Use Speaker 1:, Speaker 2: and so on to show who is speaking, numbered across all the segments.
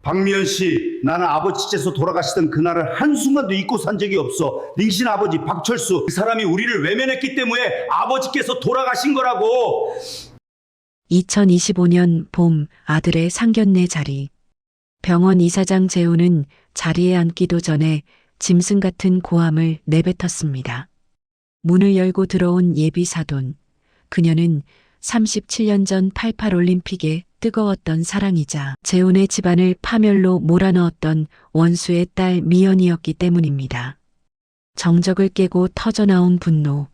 Speaker 1: 박미연 씨, 나는 아버지께서 돌아가시던 그날을 한순간도 잊고 산 적이 없어. 닝신 아버지 박철수, 그 사람이 우리를 외면했기 때문에 아버지께서 돌아가신 거라고.
Speaker 2: 2025년 봄 아들의 상견례 자리. 병원 이사장 재우는 자리에 앉기도 전에 짐승 같은 고함을 내뱉었습니다. 문을 열고 들어온 예비 사돈. 그녀는 37년 전 88 올림픽의 뜨거웠던 사랑이자 재훈의 집안을 파멸로 몰아넣었던 원수의 딸 미연이었기 때문입니다. 정적을 깨고 터져나온 분노.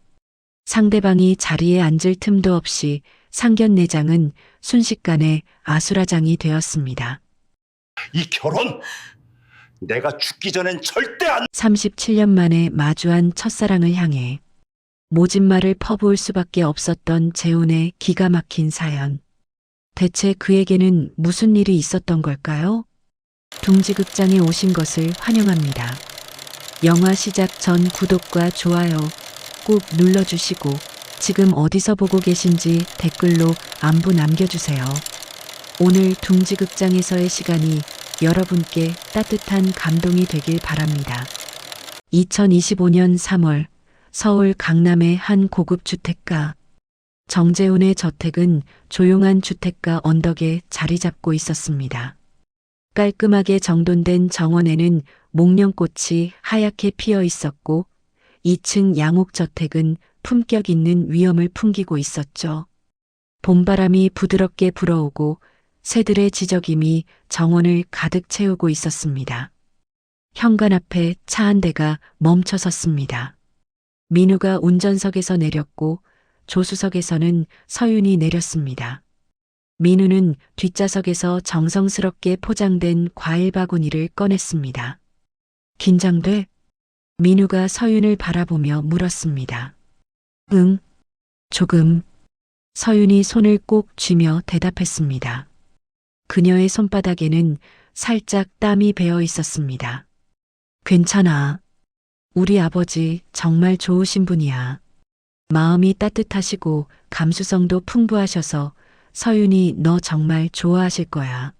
Speaker 2: 상대방이 자리에 앉을 틈도 없이 상견례장은 순식간에 아수라장이 되었습니다.
Speaker 1: 이 결혼 내가 죽기 전엔 절대 안.
Speaker 2: 37년 만에 마주한 첫사랑을 향해 모진 말을 퍼부을 수밖에 없었던 재훈의 기가 막힌 사연. 대체 그에게는 무슨 일이 있었던 걸까요? 둥지극장에 오신 것을 환영합니다. 영화 시작 전 구독과 좋아요 꾹 눌러주시고 지금 어디서 보고 계신지 댓글로 안부 남겨주세요. 오늘 둥지극장에서의 시간이 여러분께 따뜻한 감동이 되길 바랍니다. 2025년 3월 서울 강남의 한 고급 주택가. 정재훈의 저택은 조용한 주택가 언덕에 자리 잡고 있었습니다. 깔끔하게 정돈된 정원에는 목련꽃이 하얗게 피어 있었고 2층 양옥저택은 품격 있는 위엄을 풍기고 있었죠. 봄바람이 부드럽게 불어오고 새들의 지저김이 정원을 가득 채우고 있었습니다. 현관 앞에 차 한 대가 멈춰 섰습니다. 민우가 운전석에서 내렸고 조수석에서는 서윤이 내렸습니다. 민우는 뒷좌석에서 정성스럽게 포장된 과일 바구니를 꺼냈습니다. 긴장돼? 민우가 서윤을 바라보며 물었습니다. 응, 조금. 서윤이 손을 꼭 쥐며 대답했습니다. 그녀의 손바닥에는 살짝 땀이 배어 있었습니다. 괜찮아. 우리 아버지 정말 좋으신 분이야. 마음이 따뜻하시고 감수성도 풍부하셔서 서윤이 너 정말 좋아하실 거야.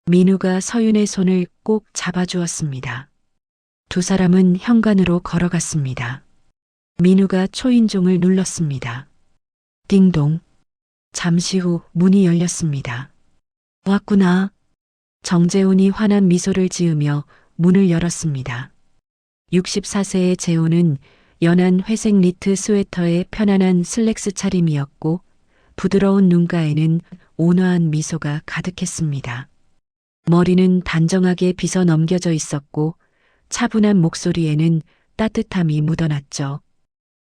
Speaker 2: 민우가 서윤의 손을 꼭 잡아주었습니다. 두 사람은 현관으로 걸어갔습니다. 민우가 초인종을 눌렀습니다. 띵동. 잠시 후 문이 열렸습니다. 왔구나. 정재훈이 환한 미소를 지으며 문을 열었습니다. 64세의 재훈은 연한 회색 니트 스웨터에 편안한 슬랙스 차림이었고 부드러운 눈가에는 온화한 미소가 가득했습니다. 머리는 단정하게 빗어 넘겨져 있었고 차분한 목소리에는 따뜻함이 묻어났죠.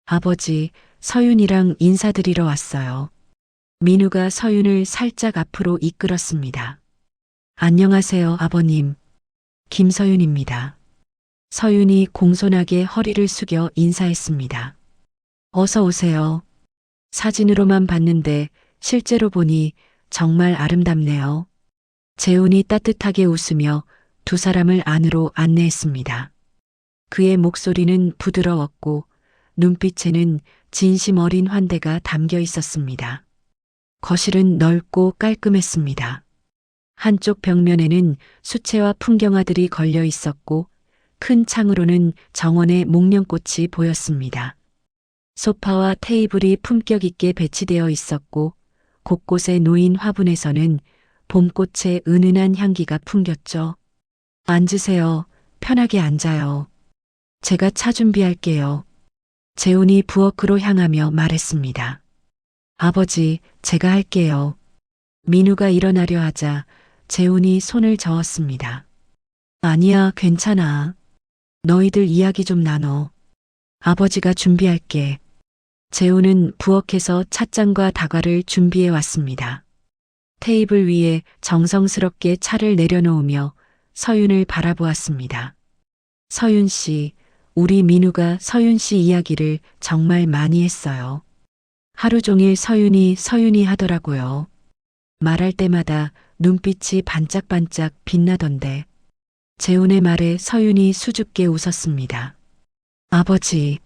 Speaker 2: 아버지, 서윤이랑 인사드리러 왔어요. 민우가 서윤을 살짝 앞으로 이끌었습니다. 안녕하세요, 아버님. 김서윤입니다. 서윤이 공손하게 허리를 숙여 인사했습니다. 어서 오세요. 사진으로만 봤는데 실제로 보니 정말 아름답네요. 재훈이 따뜻하게 웃으며 두 사람을 안으로 안내했습니다. 그의 목소리는 부드러웠고 눈빛에는 진심 어린 환대가 담겨 있었습니다. 거실은 넓고 깔끔했습니다. 한쪽 벽면에는 수채화 풍경화들이 걸려 있었고 큰 창으로는 정원의 목련꽃이 보였습니다. 소파와 테이블이 품격 있게 배치되어 있었고 곳곳에 놓인 화분에서는 봄꽃의 은은한 향기가 풍겼죠. 앉으세요. 편하게 앉아요. 제가 차 준비할게요. 재훈이 부엌으로 향하며 말했습니다. 아버지, 제가 할게요. 민우가 일어나려 하자 재훈이 손을 저었습니다. 아니야, 괜찮아. 너희들 이야기 좀 나눠. 아버지가 준비할게. 재훈은 부엌에서 찻잔과 다과를 준비해 왔습니다. 테이블 위에 정성스럽게 차를 내려놓으며 서윤을 바라보았습니다. 서윤 씨, 우리 민우가 서윤 씨 이야기를 정말 많이 했어요. 하루 종일 서윤이 하더라고요. 말할 때마다 눈빛이 반짝반짝 빛나던데. 재훈의 말에 서윤이 수줍게 웃었습니다. 아버지,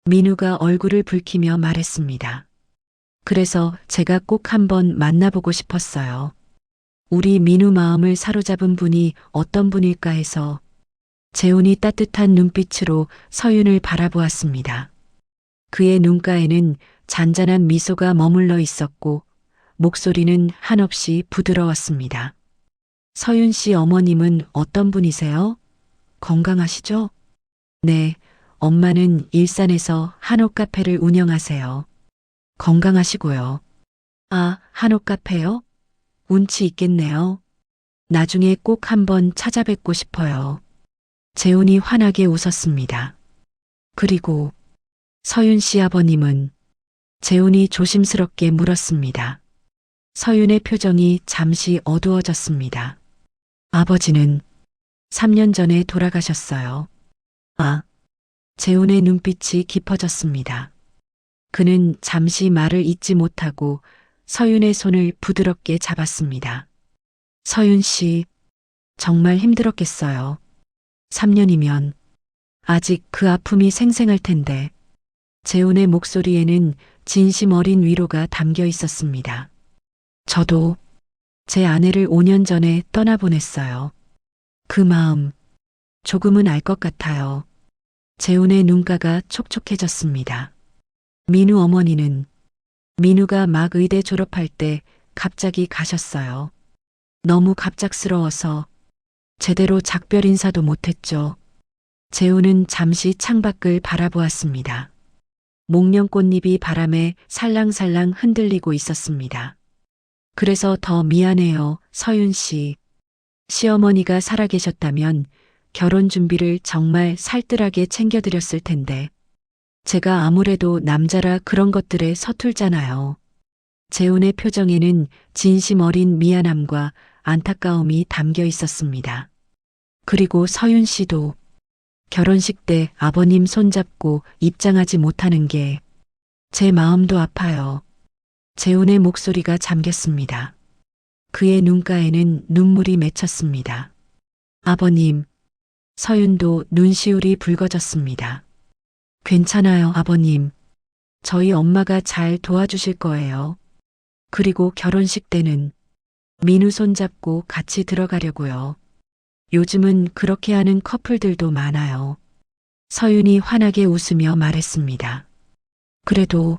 Speaker 2: 민우가 얼굴을 붉히며 말했습니다. 그래서 제가 꼭 한번 만나보고 싶었어요. 우리 민우 마음을 사로잡은 분이 어떤 분일까 해서 재훈이 따뜻한 눈빛으로 서윤을 바라보았습니다. 그의 눈가에는 잔잔한 미소가 머물러 있었고 목소리는 한없이 부드러웠습니다. 서윤 씨 어머님은 어떤 분이세요? 건강하시죠? 네, 엄마는 일산에서 한옥 카페를 운영하세요. 건강하시고요. 아, 한옥 카페요? 운치 있겠네요. 나중에 꼭 한번 찾아뵙고 싶어요. 재훈이 환하게 웃었습니다. 그리고 서윤 씨 아버님은? 재훈이 조심스럽게 물었습니다. 서윤의 표정이 잠시 어두워졌습니다. 아버지는 3년 전에 돌아가셨어요. 아, 재훈의 눈빛이 깊어졌습니다. 그는 잠시 말을 잇지 못하고 서윤의 손을 부드럽게 잡았습니다. 서윤 씨, 정말 힘들었겠어요. 3년이면 아직 그 아픔이 생생할 텐데. 재훈의 목소리에는 진심 어린 위로가 담겨 있었습니다. 저도 제 아내를 5년 전에 떠나보냈어요. 그 마음 조금은 알 것 같아요. 재훈의 눈가가 촉촉해졌습니다. 민우 어머니는? 민우가 막 의대 졸업할 때 갑자기 가셨어요. 너무 갑작스러워서 제대로 작별 인사도 못했죠. 재훈은 잠시 창밖을 바라보았습니다. 목련꽃잎이 바람에 살랑살랑 흔들리고 있었습니다. 그래서 더 미안해요, 서윤 씨. 시어머니가 살아계셨다면 결혼 준비를 정말 살뜰하게 챙겨드렸을 텐데. 제가 아무래도 남자라 그런 것들에 서툴잖아요. 재훈의 표정에는 진심 어린 미안함과 안타까움이 담겨 있었습니다. 그리고 서윤 씨도 결혼식 때 아버님 손잡고 입장하지 못하는 게 제 마음도 아파요. 재훈의 목소리가 잠겼습니다. 그의 눈가에는 눈물이 맺혔습니다. 아버님, 서윤도 눈시울이 붉어졌습니다. 괜찮아요, 아버님. 저희 엄마가 잘 도와주실 거예요. 그리고 결혼식 때는 민우 손잡고 같이 들어가려고요. 요즘은 그렇게 하는 커플들도 많아요. 서윤이 환하게 웃으며 말했습니다. 그래도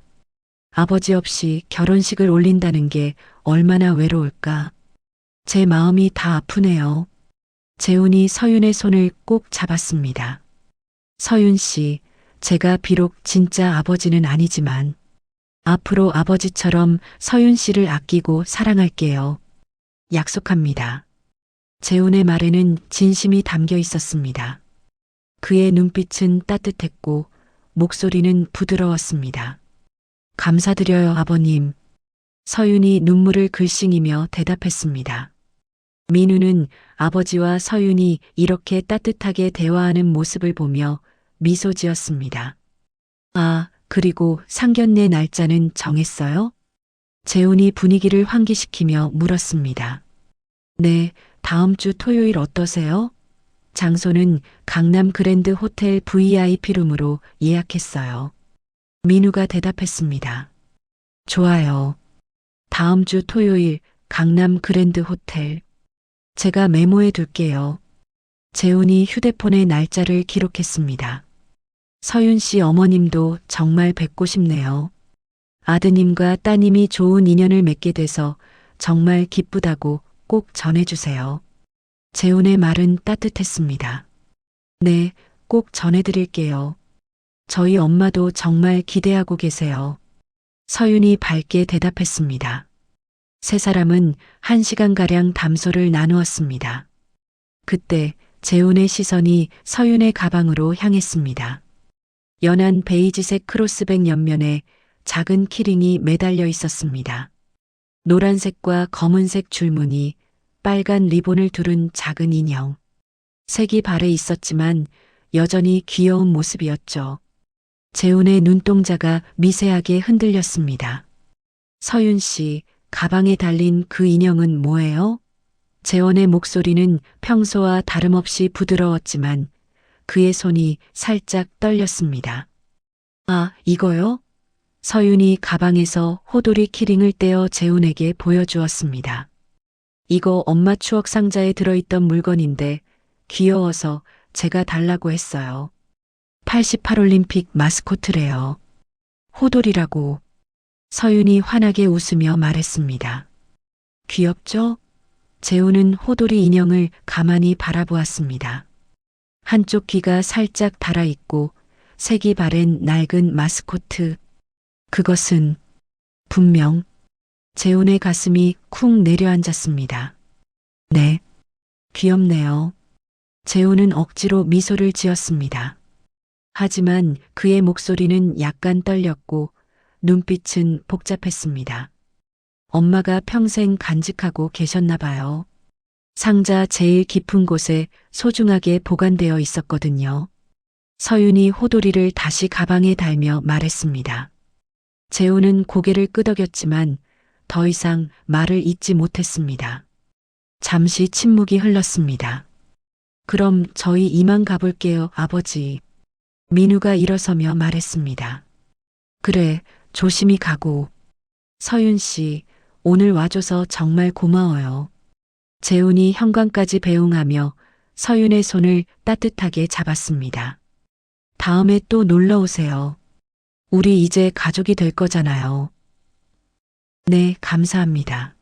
Speaker 2: 아버지 없이 결혼식을 올린다는 게 얼마나 외로울까. 제 마음이 다 아프네요. 재훈이 서윤의 손을 꼭 잡았습니다. 서윤 씨, 제가 비록 진짜 아버지는 아니지만 앞으로 아버지처럼 서윤 씨를 아끼고 사랑할게요. 약속합니다. 재훈의 말에는 진심이 담겨 있었습니다. 그의 눈빛은 따뜻했고 목소리는 부드러웠습니다. 감사드려요, 아버님. 서윤이 눈물을 글썽이며 대답했습니다. 민우는 아버지와 서윤이 이렇게 따뜻하게 대화하는 모습을 보며 미소 지었습니다. 아, 그리고 상견례 날짜는 정했어요? 재훈이 분위기를 환기시키며 물었습니다. 네, 다음 주 토요일 어떠세요? 장소는 강남 그랜드 호텔 VIP룸으로 예약했어요. 민우가 대답했습니다. 좋아요. 다음 주 토요일 강남 그랜드 호텔. 제가 메모해 둘게요. 재훈이 휴대폰에 날짜를 기록했습니다. 서윤 씨 어머님도 정말 뵙고 싶네요. 아드님과 따님이 좋은 인연을 맺게 돼서 정말 기쁘다고 꼭 전해주세요. 재훈의 말은 따뜻했습니다. 네, 꼭 전해드릴게요. 저희 엄마도 정말 기대하고 계세요. 서윤이 밝게 대답했습니다. 세 사람은 1시간가량 담소를 나누었습니다. 그때 재훈의 시선이 서윤의 가방으로 향했습니다. 연한 베이지색 크로스백 옆면에 작은 키링이 매달려 있었습니다. 노란색과 검은색 줄무늬, 빨간 리본을 두른 작은 인형. 색이 발에 있었지만 여전히 귀여운 모습이었죠. 재훈의 눈동자가 미세하게 흔들렸습니다. 서윤 씨, 가방에 달린 그 인형은 뭐예요? 재원의 목소리는 평소와 다름없이 부드러웠지만 그의 손이 살짝 떨렸습니다. 아, 이거요? 서윤이 가방에서 호돌이 키링을 떼어 재훈에게 보여주었습니다. 이거 엄마 추억 상자에 들어있던 물건인데 귀여워서 제가 달라고 했어요. 88올림픽 마스코트래요. 호돌이라고. 서윤이 환하게 웃으며 말했습니다. 귀엽죠? 재우는 호돌이 인형을 가만히 바라보았습니다. 한쪽 귀가 살짝 달아있고 색이 바랜 낡은 마스코트. 그것은 분명 재훈의 가슴이 쿵 내려앉았습니다. 네, 귀엽네요. 재훈은 억지로 미소를 지었습니다. 하지만 그의 목소리는 약간 떨렸고 눈빛은 복잡했습니다. 엄마가 평생 간직하고 계셨나 봐요. 상자 제일 깊은 곳에 소중하게 보관되어 있었거든요. 서윤이 호돌이를 다시 가방에 달며 말했습니다. 재훈은 고개를 끄덕였지만 더 이상 말을 잇지 못했습니다. 잠시 침묵이 흘렀습니다. 그럼 저희 이만 가볼게요, 아버지. 민우가 일어서며 말했습니다. 그래, 조심히 가고. 서윤 씨, 오늘 와줘서 정말 고마워요. 재훈이 현관까지 배웅하며 서윤의 손을 따뜻하게 잡았습니다. 다음에 또 놀러 오세요. 우리 이제 가족이 될 거잖아요. 네, 감사합니다.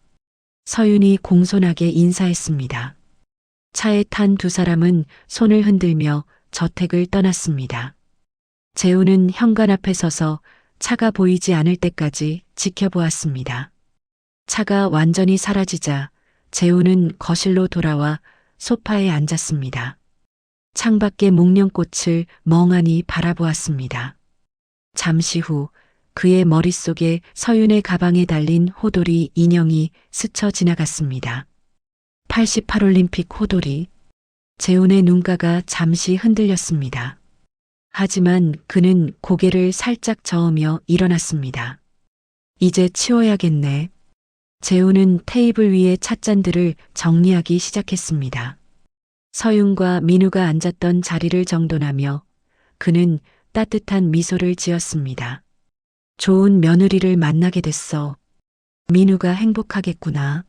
Speaker 2: 서윤이 공손하게 인사했습니다. 차에 탄 두 사람은 손을 흔들며 저택을 떠났습니다. 재훈은 현관 앞에 서서 차가 보이지 않을 때까지 지켜보았습니다. 차가 완전히 사라지자 재훈은 거실로 돌아와 소파에 앉았습니다. 창밖의 목련꽃을 멍하니 바라보았습니다. 잠시 후 그의 머릿속에 서윤의 가방에 달린 호돌이 인형이 스쳐 지나갔습니다. 88올림픽 호돌이. 재훈의 눈가가 잠시 흔들렸습니다. 하지만 그는 고개를 살짝 저으며 일어났습니다. 이제 치워야겠네. 재훈은 테이블 위의 찻잔들을 정리하기 시작했습니다. 서윤과 민우가 앉았던 자리를 정돈하며 그는 따뜻한 미소를 지었습니다. 좋은 며느리를 만나게 됐어. 민우가 행복하겠구나.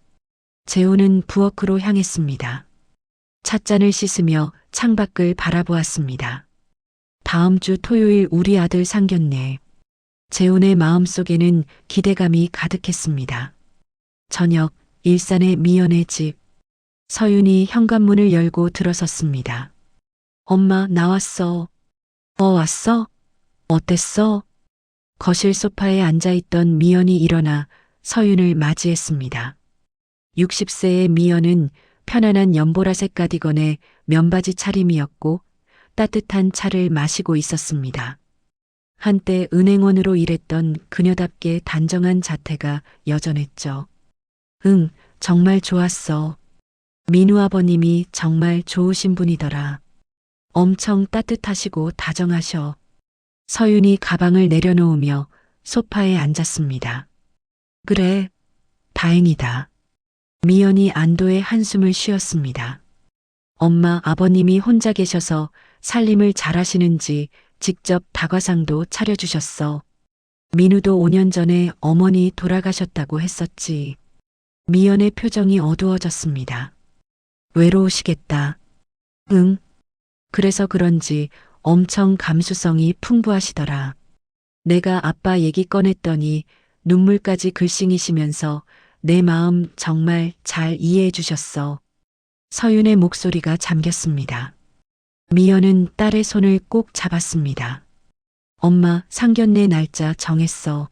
Speaker 2: 재훈은 부엌으로 향했습니다. 찻잔을 씻으며 창밖을 바라보았습니다. 다음 주 토요일 우리 아들 상견례. 재훈의 마음속에는 기대감이 가득했습니다. 저녁, 일산의 미연의 집. 서윤이 현관문을 열고 들어섰습니다. 엄마, 나왔어. 왔어? 어땠어? 거실 소파에 앉아있던 미연이 일어나 서윤을 맞이했습니다. 60세의 미연은 편안한 연보라색 가디건에 면바지 차림이었고 따뜻한 차를 마시고 있었습니다. 한때 은행원으로 일했던 그녀답게 단정한 자태가 여전했죠. 응, 정말 좋았어. 민우 아버님이 정말 좋으신 분이더라. 엄청 따뜻하시고 다정하셔. 서윤이 가방을 내려놓으며 소파에 앉았습니다. 그래, 다행이다. 미연이 안도의 한숨을 쉬었습니다. 엄마, 아버님이 혼자 계셔서 살림을 잘하시는지 직접 다과상도 차려주셨어. 민우도 5년 전에 어머니 돌아가셨다고 했었지. 미연의 표정이 어두워졌습니다. 외로우시겠다. 응. 그래서 그런지 엄청 감수성이 풍부하시더라. 내가 아빠 얘기 꺼냈더니 눈물까지 글썽이시면서 내 마음 정말 잘 이해해 주셨어. 서윤의 목소리가 잠겼습니다. 미연은 딸의 손을 꼭 잡았습니다. 엄마, 상견례 날짜 정했어.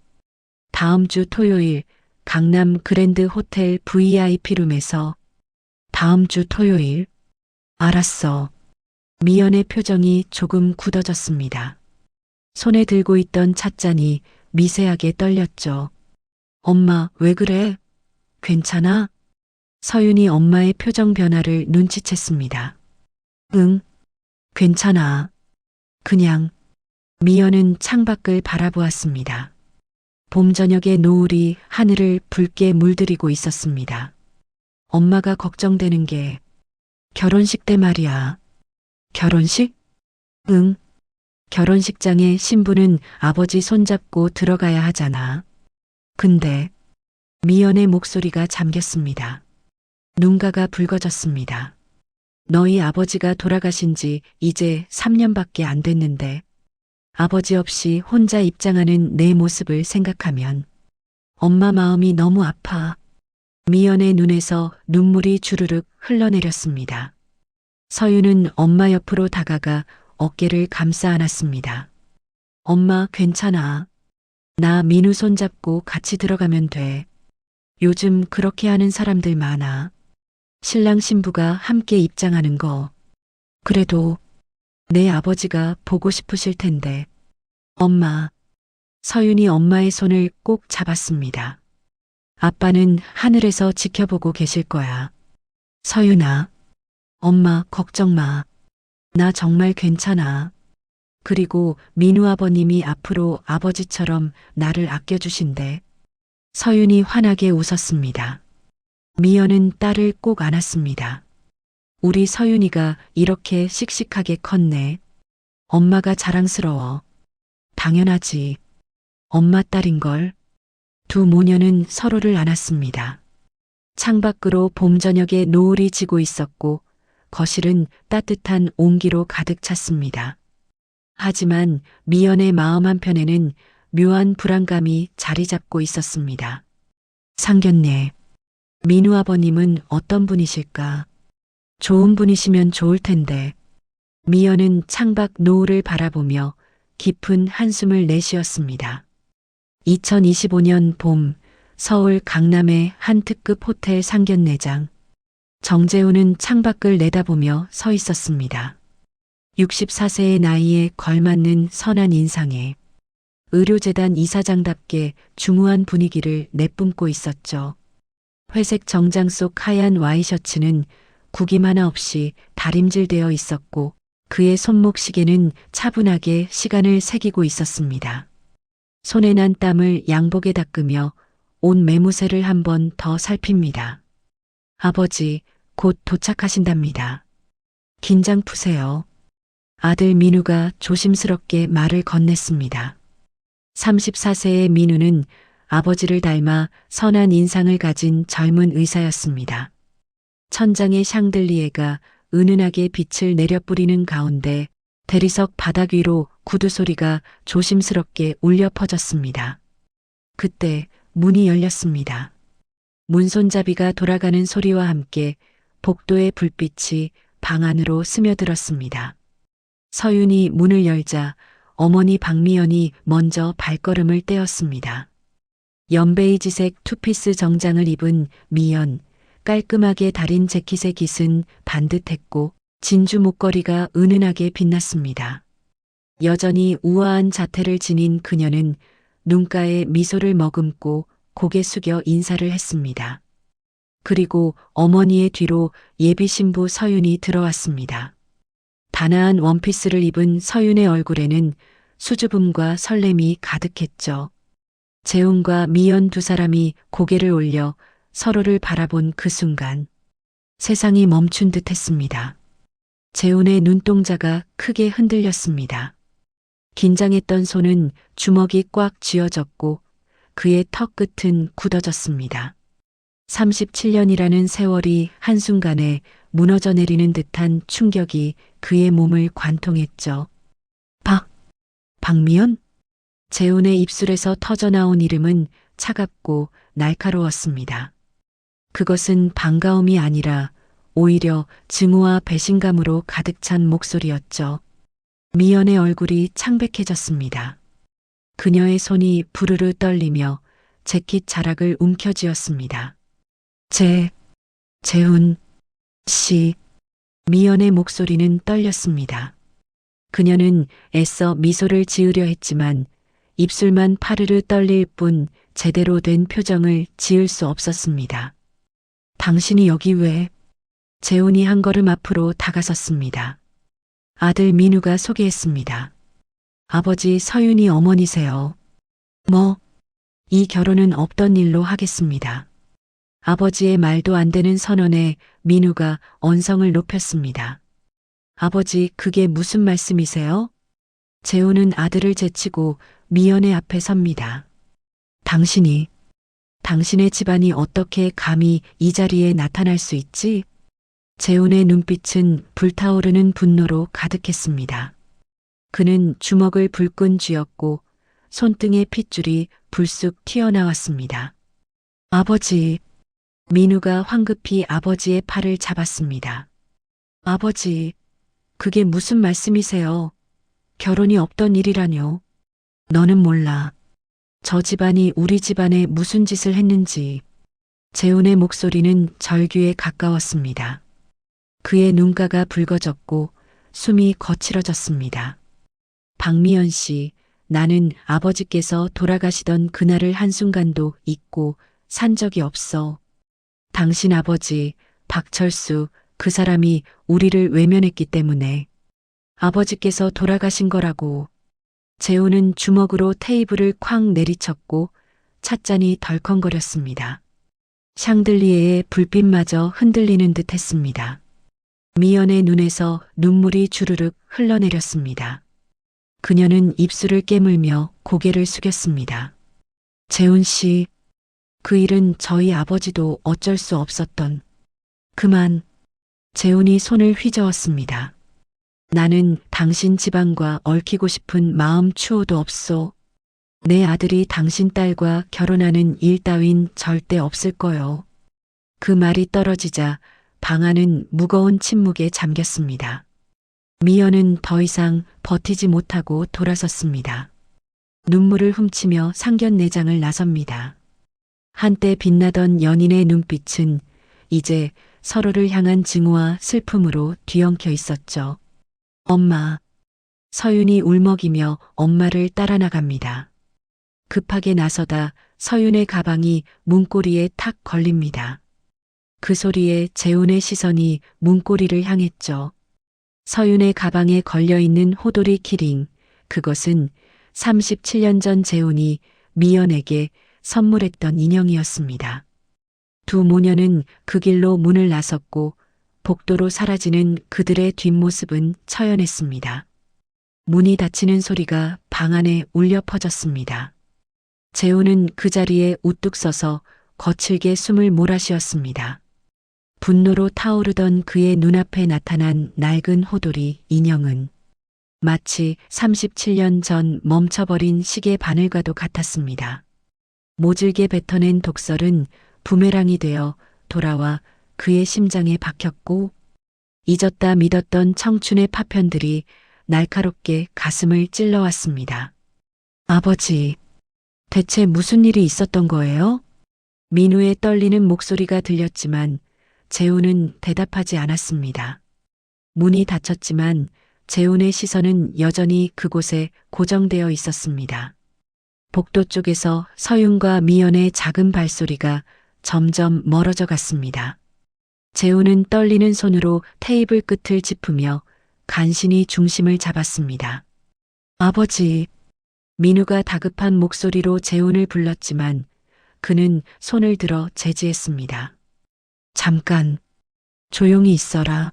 Speaker 2: 다음 주 토요일 강남 그랜드 호텔 VIP룸에서. 다음 주 토요일? 알았어. 미연의 표정이 조금 굳어졌습니다. 손에 들고 있던 찻잔이 미세하게 떨렸죠. 엄마, 왜 그래? 괜찮아? 서윤이 엄마의 표정 변화를 눈치챘습니다. 응, 괜찮아. 그냥. 미연은 창밖을 바라보았습니다. 봄 저녁의 노을이 하늘을 붉게 물들이고 있었습니다. 엄마가 걱정되는 게 결혼식 때 말이야. 결혼식? 응. 결혼식장에 신부는 아버지 손잡고 들어가야 하잖아. 근데 미연의 목소리가 잠겼습니다. 눈가가 붉어졌습니다. 너희 아버지가 돌아가신 지 이제 3년밖에 안 됐는데 아버지 없이 혼자 입장하는 내 모습을 생각하면 엄마 마음이 너무 아파. 미연의 눈에서 눈물이 주르륵 흘러내렸습니다. 서윤은 엄마 옆으로 다가가 어깨를 감싸 안았습니다. 엄마 괜찮아. 나 민우 손잡고 같이 들어가면 돼. 요즘 그렇게 하는 사람들 많아. 신랑 신부가 함께 입장하는 거. 그래도 내 아버지가 보고 싶으실 텐데. 엄마. 서윤이 엄마의 손을 꼭 잡았습니다. 아빠는 하늘에서 지켜보고 계실 거야. 서윤아. 엄마 걱정 마. 나 정말 괜찮아. 그리고 민우 아버님이 앞으로 아버지처럼 나를 아껴주신대. 서윤이 환하게 웃었습니다. 미연은 딸을 꼭 안았습니다. 우리 서윤이가 이렇게 씩씩하게 컸네. 엄마가 자랑스러워. 당연하지. 엄마 딸인걸. 두 모녀는 서로를 안았습니다. 창밖으로 봄 저녁에 노을이 지고 있었고 거실은 따뜻한 온기로 가득 찼습니다. 하지만 미연의 마음 한편에는 묘한 불안감이 자리 잡고 있었습니다. 상견례. 민우 아버님은 어떤 분이실까? 좋은 분이시면 좋을 텐데. 미연은 창밖 노을을 바라보며 깊은 한숨을 내쉬었습니다. 2025년 봄 서울 강남의 한 특급 호텔 상견례장. 정재훈은 창밖을 내다보며 서 있었습니다. 64세의 나이에 걸맞는 선한 인상에 의료재단 이사장답게 중후한 분위기를 내뿜고 있었죠. 회색 정장 속 하얀 와이셔츠는 구김 하나 없이 다림질되어 있었고 그의 손목 시계는 차분하게 시간을 새기고 있었습니다. 손에 난 땀을 양복에 닦으며 옷 매무새를 한 번 더 살핍니다. 아버지, 곧 도착하신답니다. 긴장 푸세요. 아들 민우가 조심스럽게 말을 건넸습니다. 34세의 민우는 아버지를 닮아 선한 인상을 가진 젊은 의사였습니다. 천장의 샹들리에가 은은하게 빛을 내려뿌리는 가운데 대리석 바닥 위로 구두 소리가 조심스럽게 울려 퍼졌습니다. 그때 문이 열렸습니다. 문손잡이가 돌아가는 소리와 함께 복도의 불빛이 방 안으로 스며들었습니다. 서윤이 문을 열자 어머니 박미연이 먼저 발걸음을 떼었습니다. 연베이지색 투피스 정장을 입은 미연, 깔끔하게 다린 재킷의 깃은 반듯했고 진주 목걸이가 은은하게 빛났습니다. 여전히 우아한 자태를 지닌 그녀는 눈가에 미소를 머금고 고개 숙여 인사를 했습니다. 그리고 어머니의 뒤로 예비 신부 서윤이 들어왔습니다. 단아한 원피스를 입은 서윤의 얼굴에는 수줍음과 설렘이 가득했죠. 재훈과 미연 두 사람이 고개를 올려 서로를 바라본 그 순간 세상이 멈춘 듯 했습니다. 재훈의 눈동자가 크게 흔들렸습니다. 긴장했던 손은 주먹이 꽉 쥐어졌고 그의 턱 끝은 굳어졌습니다. 37년이라는 세월이 한순간에 무너져 내리는 듯한 충격이 그의 몸을 관통했죠. 박미연? 재훈의 입술에서 터져나온 이름은 차갑고 날카로웠습니다. 그것은 반가움이 아니라 오히려 증오와 배신감으로 가득 찬 목소리였죠. 미연의 얼굴이 창백해졌습니다. 그녀의 손이 부르르 떨리며 재킷 자락을 움켜쥐었습니다. 재훈 씨. 미연의 목소리는 떨렸습니다. 그녀는 애써 미소를 지으려 했지만 입술만 파르르 떨릴 뿐 제대로 된 표정을 지을 수 없었습니다. 당신이 여기 왜? 재훈이 한 걸음 앞으로 다가섰습니다. 아들 민우가 소개했습니다. 아버지 서윤이 어머니세요. 이 결혼은 없던 일로 하겠습니다. 아버지의 말도 안 되는 선언에 민우가 언성을 높였습니다. 아버지, 그게 무슨 말씀이세요? 재훈은 아들을 제치고 미연의 앞에 섭니다. 당신이 당신의 집안이 어떻게 감히 이 자리에 나타날 수 있지? 재훈의 눈빛은 불타오르는 분노로 가득했습니다. 그는 주먹을 불끈 쥐었고 손등의 핏줄이 불쑥 튀어나왔습니다. 아버지, 민우가 황급히 아버지의 팔을 잡았습니다. 아버지, 그게 무슨 말씀이세요? 결혼이 없던 일이라뇨. 너는 몰라. 저 집안이 우리 집안에 무슨 짓을 했는지. 재훈의 목소리는 절규에 가까웠습니다. 그의 눈가가 붉어졌고 숨이 거칠어졌습니다. 박미연 씨, 나는 아버지께서 돌아가시던 그날을 한순간도 잊고 산 적이 없어. 당신 아버지, 박철수, 그 사람이 우리를 외면했기 때문에 아버지께서 돌아가신 거라고. 재훈은 주먹으로 테이블을 쾅 내리쳤고 찻잔이 덜컹거렸습니다. 샹들리에의 불빛마저 흔들리는 듯 했습니다. 미연의 눈에서 눈물이 주르륵 흘러내렸습니다. 그녀는 입술을 깨물며 고개를 숙였습니다. 재훈 씨, 그 일은 저희 아버지도 어쩔 수 없었던. 그만. 재훈이 손을 휘저었습니다. 나는 당신 집안과 얽히고 싶은 마음 추호도 없소. 내 아들이 당신 딸과 결혼하는 일 따윈 절대 없을 거요. 그 말이 떨어지자 방 안은 무거운 침묵에 잠겼습니다. 미연은 더 이상 버티지 못하고 돌아섰습니다. 눈물을 훔치며 상견례장을 나섭니다. 한때 빛나던 연인의 눈빛은 이제 서로를 향한 증오와 슬픔으로 뒤엉켜 있었죠. 엄마. 서윤이 울먹이며 엄마를 따라 나갑니다. 급하게 나서다 서윤의 가방이 문고리에 탁 걸립니다. 그 소리에 재훈의 시선이 문고리를 향했죠. 서윤의 가방에 걸려있는 호돌이 키링, 그것은 37년 전 재훈이 미연에게 선물했던 인형이었습니다. 두 모녀는 그 길로 문을 나섰고 복도로 사라지는 그들의 뒷모습은 처연했습니다. 문이 닫히는 소리가 방 안에 울려 퍼졌습니다. 재훈은 그 자리에 우뚝 서서 거칠게 숨을 몰아쉬었습니다. 분노로 타오르던 그의 눈앞에 나타난 낡은 호돌이 인형은 마치 37년 전 멈춰버린 시계 바늘과도 같았습니다. 모질게 뱉어낸 독설은 부메랑이 되어 돌아와 그의 심장에 박혔고 잊었다 믿었던 청춘의 파편들이 날카롭게 가슴을 찔러왔습니다. 아버지, 대체 무슨 일이 있었던 거예요? 민우의 떨리는 목소리가 들렸지만 재훈은 대답하지 않았습니다. 문이 닫혔지만 재훈의 시선은 여전히 그곳에 고정되어 있었습니다. 복도 쪽에서 서윤과 미연의 작은 발소리가 점점 멀어져 갔습니다. 재훈은 떨리는 손으로 테이블 끝을 짚으며 간신히 중심을 잡았습니다. 아버지, 민우가 다급한 목소리로 재훈을 불렀지만 그는 손을 들어 제지했습니다. 잠깐, 조용히 있어라.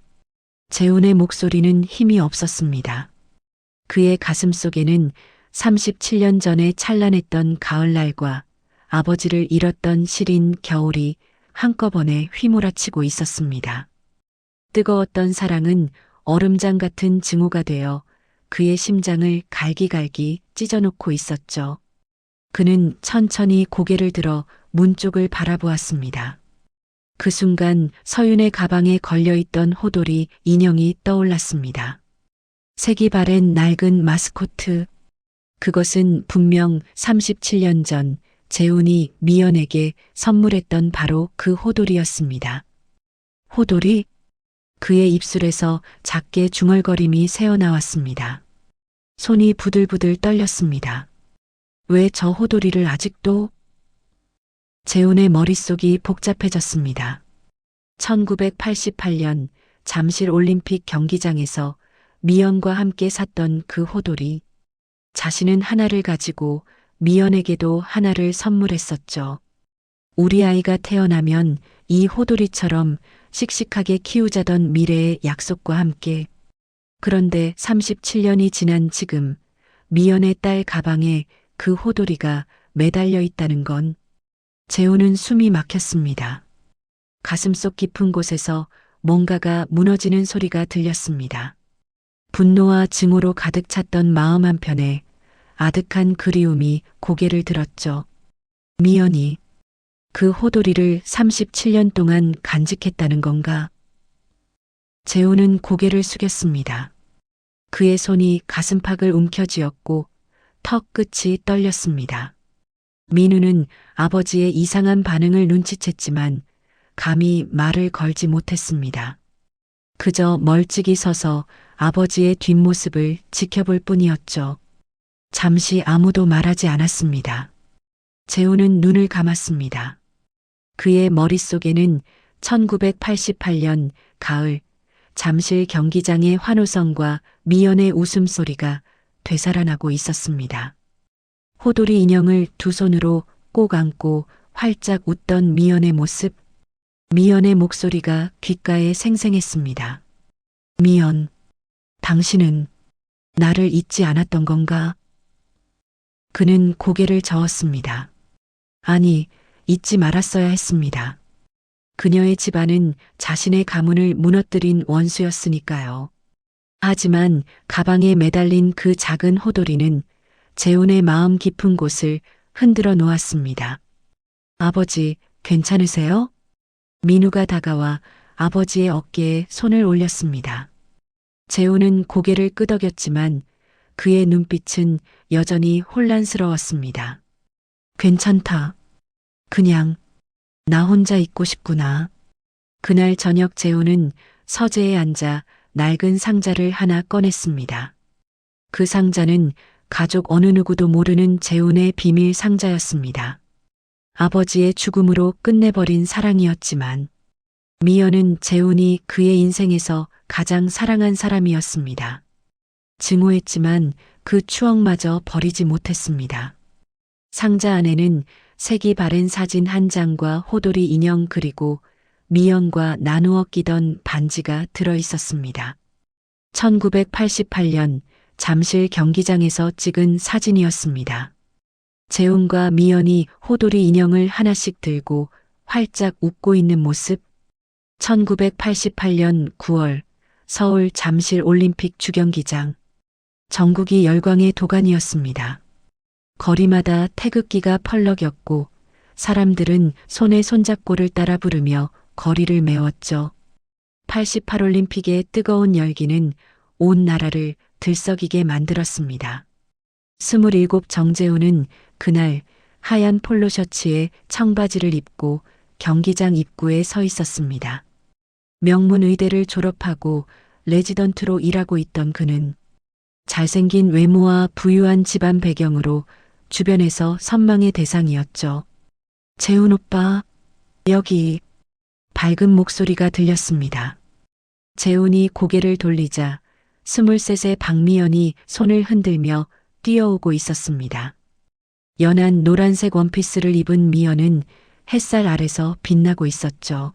Speaker 2: 재훈의 목소리는 힘이 없었습니다. 그의 가슴 속에는 37년 전에 찬란했던 가을날과 아버지를 잃었던 시린 겨울이 한꺼번에 휘몰아치고 있었습니다. 뜨거웠던 사랑은 얼음장 같은 증오가 되어 그의 심장을 갈기갈기 찢어놓고 있었죠. 그는 천천히 고개를 들어 문 쪽을 바라보았습니다. 그 순간 서윤의 가방에 걸려있던 호돌이 인형이 떠올랐습니다. 색이 바랜 낡은 마스코트. 그것은 분명 37년 전 재훈이 미연에게 선물했던 바로 그 호돌이였습니다. 호돌이? 그의 입술에서 작게 중얼거림이 새어나왔습니다. 손이 부들부들 떨렸습니다. 왜 저 호돌이를 아직도? 재훈의 머릿속이 복잡해졌습니다. 1988년 잠실 올림픽 경기장에서 미연과 함께 샀던 그 호돌이. 자신은 하나를 가지고 미연에게도 하나를 선물했었죠. 우리 아이가 태어나면 이 호돌이처럼 씩씩하게 키우자던 미래의 약속과 함께. 그런데 37년이 지난 지금 미연의 딸 가방에 그 호돌이가 매달려 있다는 건 재훈은 숨이 막혔습니다. 가슴속 깊은 곳에서 뭔가가 무너지는 소리가 들렸습니다. 분노와 증오로 가득 찼던 마음 한편에 아득한 그리움이 고개를 들었죠. 미연이 그 호돌이를 37년 동안 간직했다는 건가? 재훈은 고개를 숙였습니다. 그의 손이 가슴팍을 움켜쥐었고 턱 끝이 떨렸습니다. 민우는 아버지의 이상한 반응을 눈치챘지만 감히 말을 걸지 못했습니다. 그저 멀찍이 서서 아버지의 뒷모습을 지켜볼 뿐이었죠. 잠시 아무도 말하지 않았습니다. 재훈은 눈을 감았습니다. 그의 머릿속에는 1988년 가을 잠실 경기장의 환호성과 미연의 웃음소리가 되살아나고 있었습니다. 호돌이 인형을 두 손으로 꼭 안고 활짝 웃던 미연의 모습, 미연의 목소리가 귓가에 생생했습니다. 미연, 당신은 나를 잊지 않았던 건가? 그는 고개를 저었습니다. 아니, 잊지 말았어야 했습니다. 그녀의 집안은 자신의 가문을 무너뜨린 원수였으니까요. 하지만 가방에 매달린 그 작은 호돌이는 재훈의 마음 깊은 곳을 흔들어 놓았습니다. 아버지, 괜찮으세요? 민우가 다가와 아버지의 어깨에 손을 올렸습니다. 재훈은 고개를 끄덕였지만 그의 눈빛은 여전히 혼란스러웠습니다. 괜찮다. 그냥 나 혼자 있고 싶구나. 그날 저녁 재훈은 서재에 앉아 낡은 상자를 하나 꺼냈습니다. 그 상자는 가족 어느 누구도 모르는 재훈의 비밀 상자였습니다. 아버지의 죽음으로 끝내버린 사랑이었지만 미연은 재훈이 그의 인생에서 가장 사랑한 사람이었습니다. 증오했지만 그 추억마저 버리지 못했습니다. 상자 안에는 색이 바랜 사진 한 장과 호돌이 인형 그리고 미연과 나누어 끼던 반지가 들어 있었습니다. 1988년 잠실 경기장에서 찍은 사진이었습니다. 재훈과 미연이 호돌이 인형을 하나씩 들고 활짝 웃고 있는 모습. 1988년 9월 서울 잠실 올림픽 주경기장. 전국이 열광의 도가니였습니다. 거리마다 태극기가 펄럭였고 사람들은 손에 손잡고를 따라 부르며 거리를 메웠죠. 88올림픽의 뜨거운 열기는 온 나라를 들썩이게 만들었습니다. 27 정재훈은 그날 하얀 폴로 셔츠에 청바지를 입고 경기장 입구에 서 있었습니다. 명문의대를 졸업하고 레지던트로 일하고 있던 그는 잘생긴 외모와 부유한 집안 배경으로 주변에서 선망의 대상이었죠. 재훈 오빠, 여기. 밝은 목소리가 들렸습니다. 재훈이 고개를 돌리자 23세 박미연이 손을 흔들며 뛰어오고 있었습니다. 연한 노란색 원피스를 입은 미연은 햇살 아래서 빛나고 있었죠.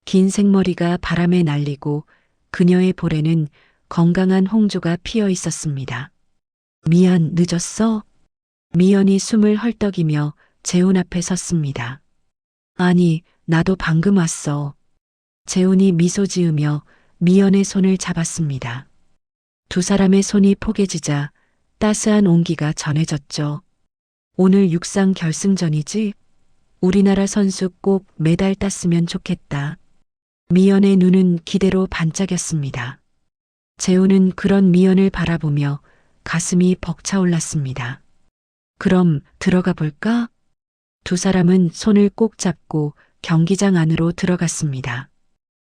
Speaker 2: 긴 생머리가 바람에 날리고 그녀의 볼에는 건강한 홍조가 피어 있었습니다. 미안, 늦었어? 미연이 숨을 헐떡이며 재훈 앞에 섰습니다. 아니, 나도 방금 왔어. 재훈이 미소 지으며 미연의 손을 잡았습니다. 두 사람의 손이 포개지자 따스한 온기가 전해졌죠. 오늘 육상 결승전이지? 우리나라 선수 꼭 메달 땄으면 좋겠다. 미연의 눈은 기대로 반짝였습니다. 재훈은 그런 미연을 바라보며 가슴이 벅차올랐습니다. 그럼 들어가 볼까? 두 사람은 손을 꼭 잡고 경기장 안으로 들어갔습니다.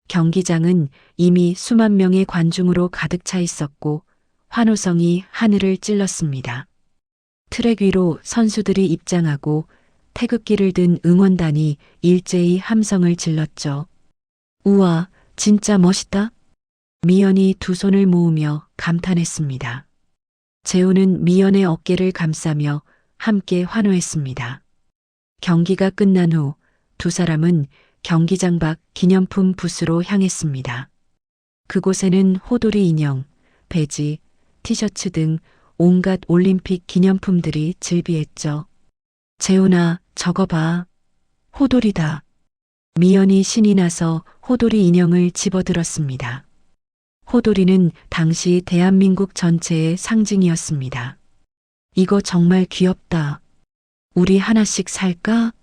Speaker 2: 경기장은 이미 수만 명의 관중으로 가득 차 있었고 환호성이 하늘을 찔렀습니다. 트랙 위로 선수들이 입장하고 태극기를 든 응원단이 일제히 함성을 질렀죠. 우와, 진짜 멋있다. 미연이 두 손을 모으며 감탄했습니다. 재훈은 미연의 어깨를 감싸며 함께 환호했습니다. 경기가 끝난 후 두 사람은 경기장 밖 기념품 부스로 향했습니다. 그곳에는 호돌이 인형, 배지, 티셔츠 등 온갖 올림픽 기념품들이 즐비했죠. 재훈아, 저거 봐. 호돌이다. 미연이 신이 나서 호돌이 인형을 집어들었습니다. 호돌이는 당시 대한민국 전체의 상징이었습니다. 이거 정말 귀엽다. 우리 하나씩 살까?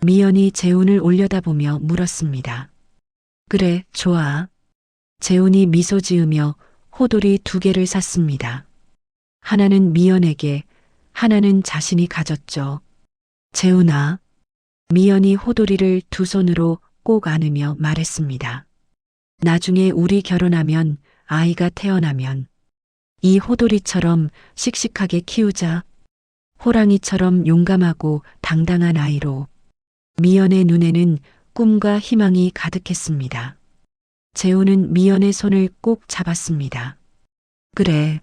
Speaker 2: 미연이 재훈을 올려다보며 물었습니다. 그래, 좋아. 재훈이 미소 지으며 호돌이 2개를 샀습니다. 하나는 미연에게, 하나는 자신이 가졌죠. 재훈아. 미연이 호돌이를 2 손으로 꼭 안으며 말했습니다. 나중에 우리 결혼하면, 아이가 태어나면 이 호돌이처럼 씩씩하게 키우자. 호랑이처럼 용감하고 당당한 아이로. 미연의 눈에는 꿈과 희망이 가득했습니다. 재훈은 미연의 손을 꼭 잡았습니다. 그래,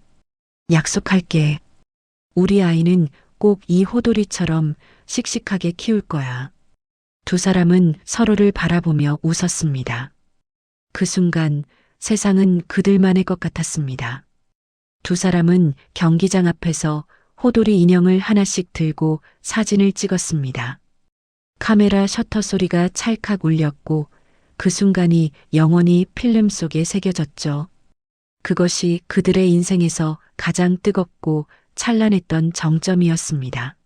Speaker 2: 약속할게. 우리 아이는 꼭 이 호돌이처럼 씩씩하게 키울 거야. 2 사람은 서로를 바라보며 웃었습니다. 그 순간 세상은 그들만의 것 같았습니다. 2 사람은 경기장 앞에서 호돌이 인형을 하나씩 들고 사진을 찍었습니다. 카메라 셔터 소리가 찰칵 울렸고 그 순간이 영원히 필름 속에 새겨졌죠. 그것이 그들의 인생에서 가장 뜨겁고 찬란했던 정점이었습니다.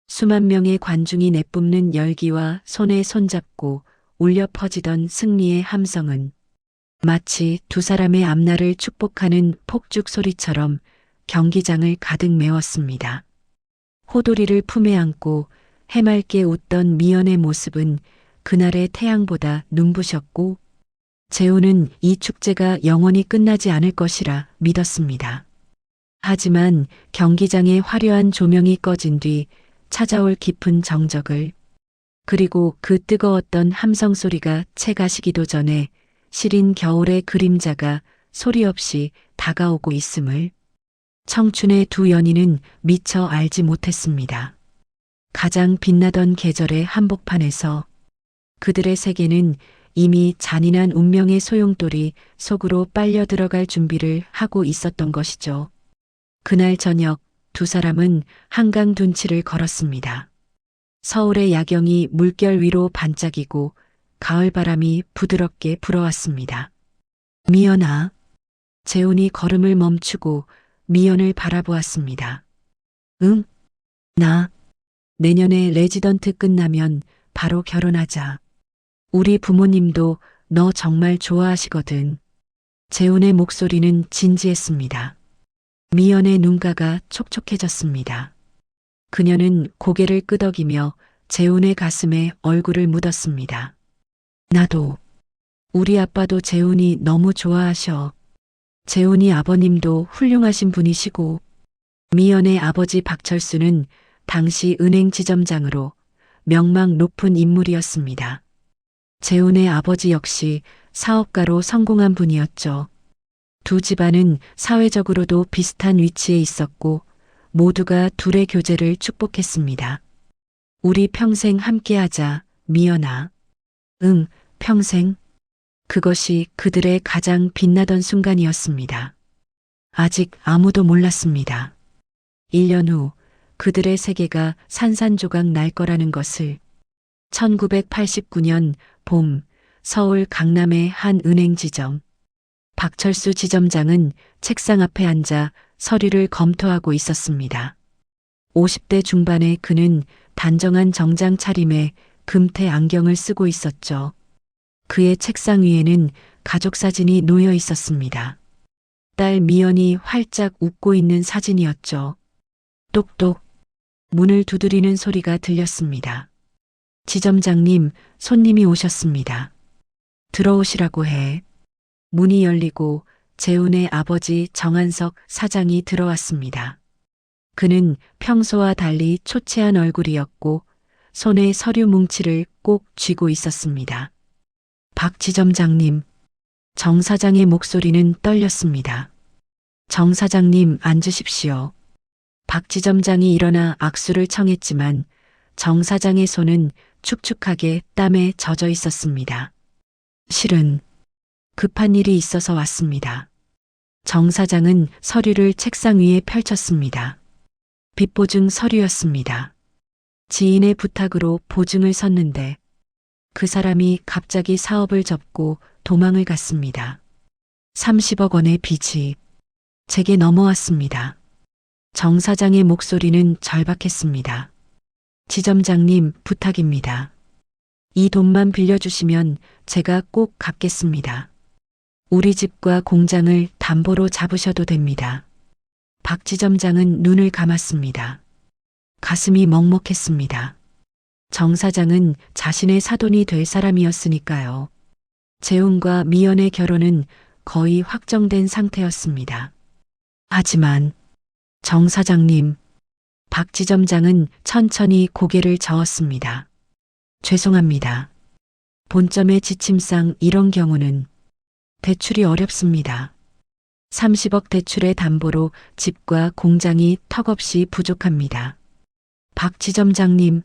Speaker 2: 수만 명의 관중이 내뿜는 열기와 손에 손잡고 울려 퍼지던 승리의 함성은 마치 2 사람의 앞날을 축복하는 폭죽 소리처럼 경기장을 가득 메웠습니다. 호돌이를 품에 안고 해맑게 웃던 미연의 모습은 그날의 태양보다 눈부셨고 재훈은 이 축제가 영원히 끝나지 않을 것이라 믿었습니다. 하지만 경기장의 화려한 조명이 꺼진 뒤 찾아올 깊은 정적을, 그리고 그 뜨거웠던 함성 소리가 채 가시기도 전에 시린 겨울의 그림자가 소리 없이 다가오고 있음을 청춘의 2 연인은 미처 알지 못했습니다. 가장 빛나던 계절의 한복판에서 그들의 세계는 이미 잔인한 운명의 소용돌이 속으로 빨려 들어갈 준비를 하고 있었던 것이죠. 그날 저녁 2 사람은 한강 둔치를 걸었습니다. 서울의 야경이 물결 위로 반짝이고 가을바람이 부드럽게 불어왔습니다. 미연아. 재훈이 걸음을 멈추고 미연을 바라보았습니다. 응? 나 내년에 레지던트 끝나면 바로 결혼하자. 우리 부모님도 너 정말 좋아하시거든. 재훈의 목소리는 진지했습니다. 미연의 눈가가 촉촉해졌습니다. 그녀는 고개를 끄덕이며 재훈의 가슴에 얼굴을 묻었습니다. 나도. 우리 아빠도 재훈이 너무 좋아하셔. 재훈이 아버님도 훌륭하신 분이시고 미연의 아버지 박철수는 당시 은행 지점장으로 명망 높은 인물이었습니다. 재훈의 아버지 역시 사업가로 성공한 분이었죠. 2 집안은 사회적으로도 비슷한 위치에 있었고 모두가 둘의 교제를 축복했습니다. 우리 평생 함께하자, 미연아. 응, 평생. 그것이 그들의 가장 빛나던 순간이었습니다. 아직 아무도 몰랐습니다. 1년 후 그들의 세계가 산산조각 날 거라는 것을. 1989년 봄, 서울 강남의 한 은행 지점. 박철수 지점장은 책상 앞에 앉아 서류를 검토하고 있었습니다. 50대 중반의 그는 단정한 정장 차림에 금태 안경을 쓰고 있었죠. 그의 책상 위에는 가족 사진이 놓여 있었습니다. 딸 미연이 활짝 웃고 있는 사진이었죠. 똑똑. 문을 두드리는 소리가 들렸습니다. 지점장님, 손님이 오셨습니다. 들어오시라고 해. 문이 열리고 재훈의 아버지 정한석 사장이 들어왔습니다. 그는 평소와 달리 초췌한 얼굴이었고 손에 서류 뭉치를 꼭 쥐고 있었습니다. 박 지점장님. 정 사장의 목소리는 떨렸습니다. 정 사장님, 앉으십시오. 박 지점장이 일어나 악수를 청했지만 정 사장의 손은 축축하게 땀에 젖어 있었습니다. 실은 급한 일이 있어서 왔습니다. 정 사장은 서류를 책상 위에 펼쳤습니다. 빚보증 서류였습니다. 지인의 부탁으로 보증을 섰는데 그 사람이 갑자기 사업을 접고 도망을 갔습니다. 30억 원의 빚이 제게 넘어왔습니다. 정 사장의 목소리는 절박했습니다. 지점장님, 부탁입니다. 이 돈만 빌려주시면 제가 꼭 갚겠습니다. 우리 집과 공장을 담보로 잡으셔도 됩니다. 박 지점장은 눈을 감았습니다. 가슴이 먹먹했습니다. 정 사장은 자신의 사돈이 될 사람이었으니까요. 재훈과 미연의 결혼은 거의 확정된 상태였습니다. 하지만 정 사장님, 박 지점장은 천천히 고개를 저었습니다. 죄송합니다. 본점의 지침상 이런 경우는 대출이 어렵습니다. 30억 대출의 담보로 집과 공장이 턱없이 부족합니다. 박 지점장님,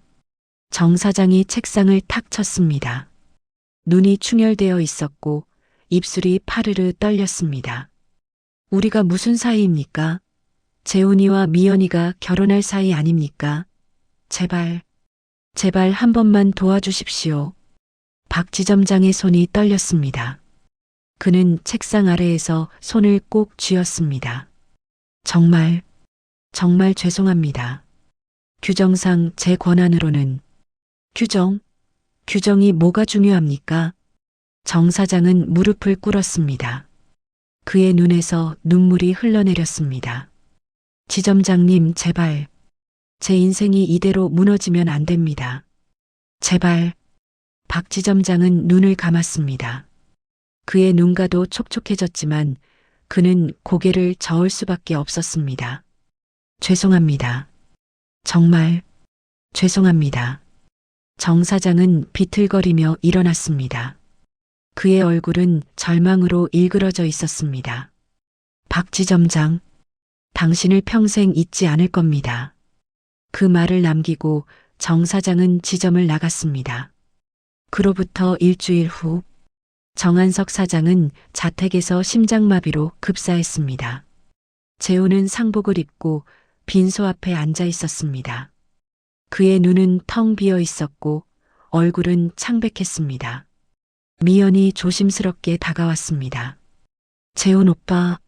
Speaker 2: 정 사장이 책상을 탁 쳤습니다. 눈이 충혈되어 있었고 입술이 파르르 떨렸습니다. 우리가 무슨 사이입니까? 재훈이와 미연이가 결혼할 사이 아닙니까? 제발, 제발 한 번만 도와주십시오. 박 지점장의 손이 떨렸습니다. 그는 책상 아래에서 손을 꼭 쥐었습니다. 정말, 정말 죄송합니다. 규정상 제 권한으로는 규정이 뭐가 중요합니까? 정 사장은 무릎을 꿇었습니다. 그의 눈에서 눈물이 흘러내렸습니다. 지점장님, 제발, 제 인생이 이대로 무너지면 안 됩니다. 제발. 박 지점장은 눈을 감았습니다. 그의 눈가도 촉촉해졌지만 그는 고개를 저을 수밖에 없었습니다. 죄송합니다. 정말 죄송합니다. 정 사장은 비틀거리며 일어났습니다. 그의 얼굴은 절망으로 일그러져 있었습니다. 박 지점장, 당신을 평생 잊지 않을 겁니다. 그 말을 남기고 정 사장은 지점을 나갔습니다. 그로부터 일주일 후 정한석 사장은 자택에서 심장마비로 급사했습니다. 재훈은 상복을 입고 빈소 앞에 앉아 있었습니다. 그의 눈은 텅 비어 있었고 얼굴은 창백했습니다. 미연이 조심스럽게 다가왔습니다. 재훈 오빠.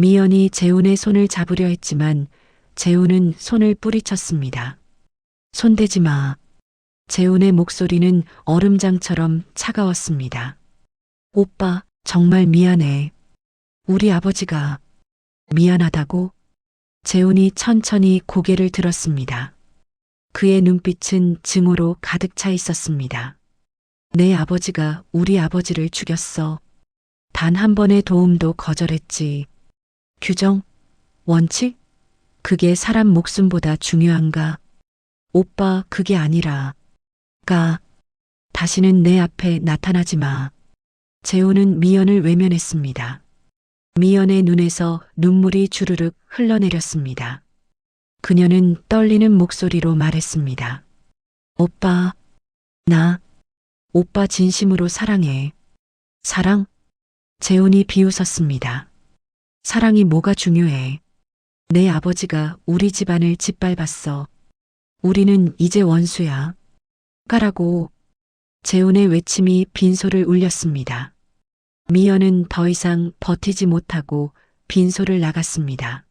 Speaker 2: 미연이 재훈의 손을 잡으려 했지만 재훈은 손을 뿌리쳤습니다. 손대지 마. 재훈의 목소리는 얼음장처럼 차가웠습니다. 오빠, 정말 미안해. 우리 아버지가 미안하다고? 재훈이 천천히 고개를 들었습니다. 그의 눈빛은 증오로 가득 차 있었습니다. 내 아버지가 우리 아버지를 죽였어. 단 한 번의 도움도 거절했지. 규정? 원칙? 그게 사람 목숨보다 중요한가? 오빠, 그게 아니라. 다시는 내 앞에 나타나지 마. 재훈은 미연을 외면했습니다. 미연의 눈에서 눈물이 주르륵 흘러내렸습니다. 그녀는 떨리는 목소리로 말했습니다. 오빠, 오빠 진심으로 사랑해. 사랑? 재훈이 비웃었습니다. 사랑이 뭐가 중요해? 내 아버지가 우리 집안을 짓밟았어. 우리는 이제 원수야. 가라고. 재훈의 외침이 빈소를 울렸습니다. 미연은 더 이상 버티지 못하고 빈소를 나갔습니다.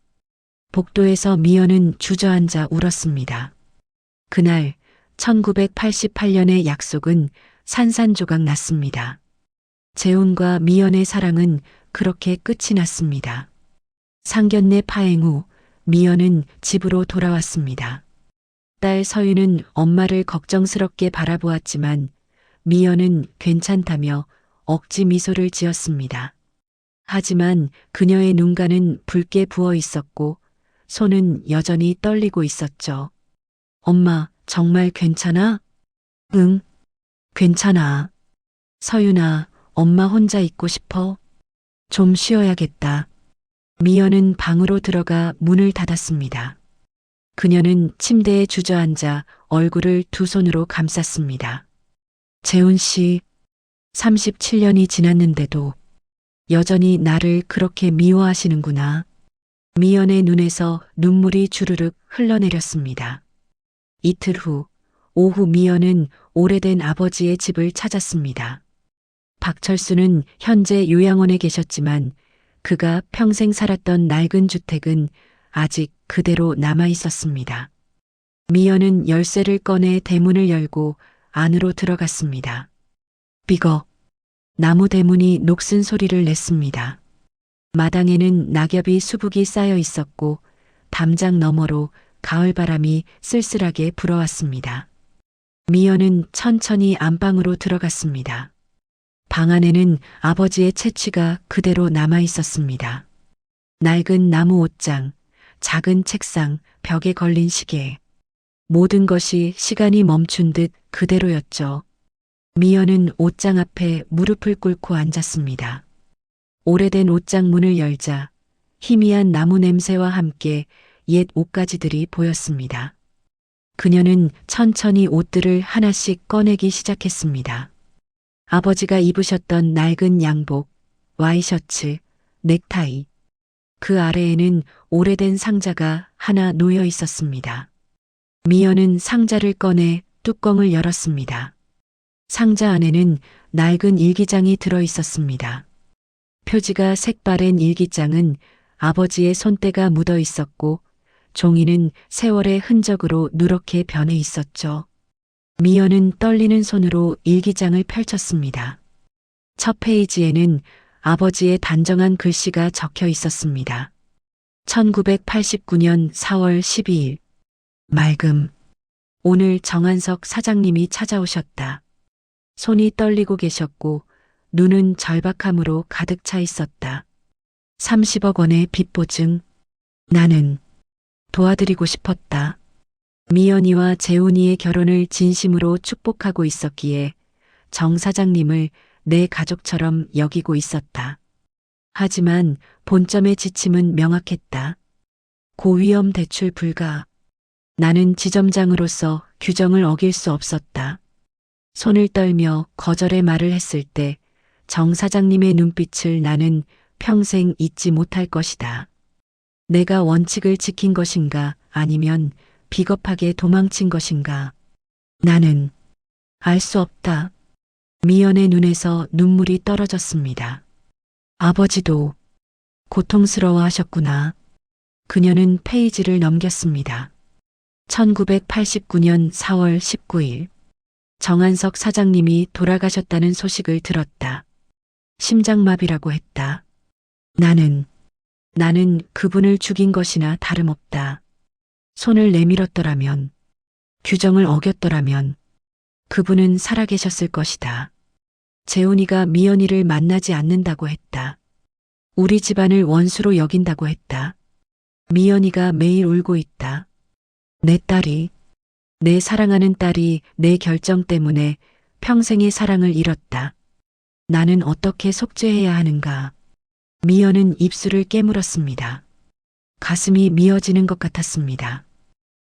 Speaker 2: 복도에서 미연은 주저앉아 울었습니다. 그날 1988년의 약속은 산산조각 났습니다. 재훈과 미연의 사랑은 그렇게 끝이 났습니다. 상견례 파행 후 미연은 집으로 돌아왔습니다. 딸 서윤은 엄마를 걱정스럽게 바라보았지만 미연은 괜찮다며 억지 미소를 지었습니다. 하지만 그녀의 눈가는 붉게 부어 있었고 손은 여전히 떨리고 있었죠. 엄마, 정말 괜찮아? 응, 괜찮아. 서윤아, 엄마 혼자 있고 싶어? 좀 쉬어야겠다. 미연은 방으로 들어가 문을 닫았습니다. 그녀는 침대에 주저앉아 얼굴을 두 손으로 감쌌습니다. 재훈 씨, 37년이 지났는데도 여전히 나를 그렇게 미워하시는구나. 미연의 눈에서 눈물이 주르륵 흘러내렸습니다. 이틀 후 오후 미연은 오래된 아버지의 집을 찾았습니다. 박철수는 현재 요양원에 계셨지만 그가 평생 살았던 낡은 주택은 아직 그대로 남아 있었습니다. 미연은 열쇠를 꺼내 대문을 열고 안으로 들어갔습니다. 삐걱. 나무 대문이 녹슨 소리를 냈습니다. 마당에는 낙엽이 수북이 쌓여 있었고 담장 너머로 가을바람이 쓸쓸하게 불어왔습니다. 미연은 천천히 안방으로 들어갔습니다. 방 안에는 아버지의 채취가 그대로 남아 있었습니다. 낡은 나무 옷장, 작은 책상, 벽에 걸린 시계. 모든 것이 시간이 멈춘 듯 그대로였죠. 미연은 옷장 앞에 무릎을 꿇고 앉았습니다. 오래된 옷장 문을 열자 희미한 나무 냄새와 함께 옛 옷가지들이 보였습니다. 그녀는 천천히 옷들을 하나씩 꺼내기 시작했습니다. 아버지가 입으셨던 낡은 양복, 와이셔츠, 넥타이. 그 아래에는 오래된 상자가 하나 놓여 있었습니다. 미연은 상자를 꺼내 뚜껑을 열었습니다. 상자 안에는 낡은 일기장이 들어 있었습니다. 표지가 색바랜 일기장은 아버지의 손때가 묻어 있었고 종이는 세월의 흔적으로 누렇게 변해 있었죠. 미연은 떨리는 손으로 일기장을 펼쳤습니다. 첫 페이지에는 아버지의 단정한 글씨가 적혀 있었습니다. 1989년 4월 12일. 맑음. 오늘 정한석 사장님이 찾아오셨다. 손이 떨리고 계셨고 눈은 절박함으로 가득 차 있었다. 30억 원의 빚 보증. 나는 도와드리고 싶었다. 미연이와 재훈이의 결혼을 진심으로 축복하고 있었기에 정 사장님을 내 가족처럼 여기고 있었다. 하지만 본점의 지침은 명확했다. 고위험 대출 불가. 나는 지점장으로서 규정을 어길 수 없었다. 손을 떨며 거절의 말을 했을 때 정 사장님의 눈빛을 나는 평생 잊지 못할 것이다. 내가 원칙을 지킨 것인가 아니면 비겁하게 도망친 것인가. 나는 알 수 없다. 미연의 눈에서 눈물이 떨어졌습니다. 아버지도 고통스러워 하셨구나. 그녀는 페이지를 넘겼습니다. 1989년 4월 19일. 정한석 사장님이 돌아가셨다는 소식을 들었다. 심장마비라고 했다. 나는 그분을 죽인 것이나 다름없다. 손을 내밀었더라면, 규정을 어겼더라면 그분은 살아계셨을 것이다. 재훈이가 미연이를 만나지 않는다고 했다. 우리 집안을 원수로 여긴다고 했다. 미연이가 매일 울고 있다. 내 딸이, 내 사랑하는 딸이 내 결정 때문에 평생의 사랑을 잃었다. 나는 어떻게 속죄해야 하는가. 미연은 입술을 깨물었습니다. 가슴이 미어지는 것 같았습니다.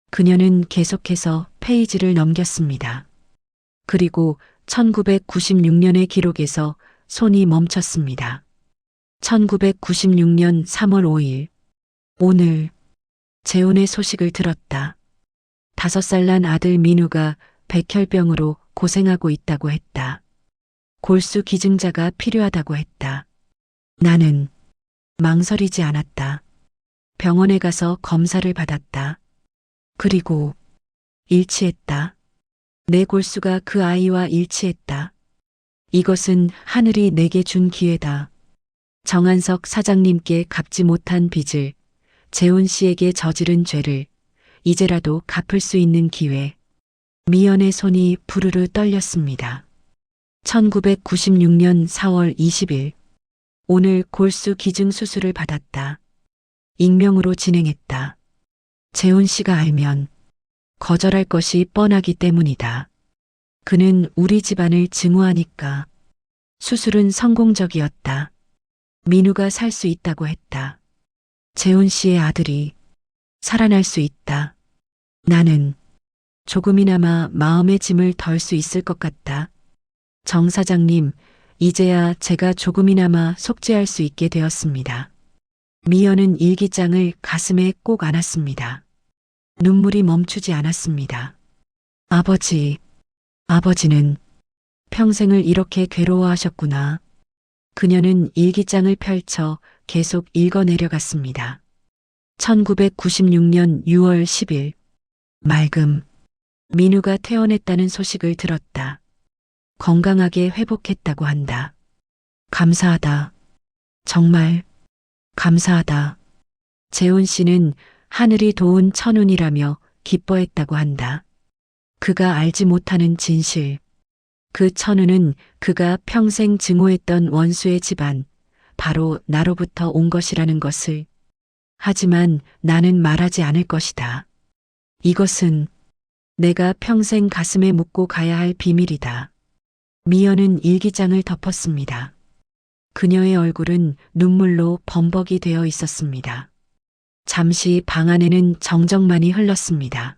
Speaker 2: 그녀는 계속해서 페이지를 넘겼습니다. 그리고 1996년의 기록에서 손이 멈췄습니다. 1996년 3월 5일. 오늘 재훈의 소식을 들었다. 5살 난 아들 민우가 백혈병으로 고생하고 있다고 했다. 골수 기증자가 필요하다고 했다. 나는 망설이지 않았다. 병원에 가서 검사를 받았다. 그리고 일치했다. 내 골수가 그 아이와 일치했다. 이것은 하늘이 내게 준 기회다. 정한석 사장님께 갚지 못한 빚을, 재훈 씨에게 저지른 죄를 이제라도 갚을 수 있는 기회. 미연의 손이 부르르 떨렸습니다. 1996년 4월 20일. 오늘 골수 기증 수술을 받았다. 익명으로 진행했다. 재훈 씨가 알면 거절할 것이 뻔하기 때문이다. 그는 우리 집안을 증오하니까. 수술은 성공적이었다. 민우가 살 수 있다고 했다. 재훈 씨의 아들이 살아날 수 있다. 나는 조금이나마 마음의 짐을 덜 수 있을 것 같다. 정 사장님, 이제야 제가 조금이나마 속죄할 수 있게 되었습니다. 미연은 일기장을 가슴에 꼭 안았습니다. 눈물이 멈추지 않았습니다. 아버지, 아버지는 평생을 이렇게 괴로워하셨구나. 그녀는 일기장을 펼쳐 계속 읽어 내려갔습니다. 1996년 6월 10일, 맑음. 민우가 퇴원했다는 소식을 들었다. 건강하게 회복했다고 한다. 감사하다. 정말 감사하다. 재훈 씨는 하늘이 도운 천운이라며 기뻐했다고 한다. 그가 알지 못하는 진실. 그 천운은 그가 평생 증오했던 원수의 집안, 바로 나로부터 온 것이라는 것을. 하지만 나는 말하지 않을 것이다. 이것은 내가 평생 가슴에 묻고 가야 할 비밀이다. 미연은 일기장을 덮었습니다. 그녀의 얼굴은 눈물로 범벅이 되어 있었습니다. 잠시 방 안에는 정적만이 흘렀습니다.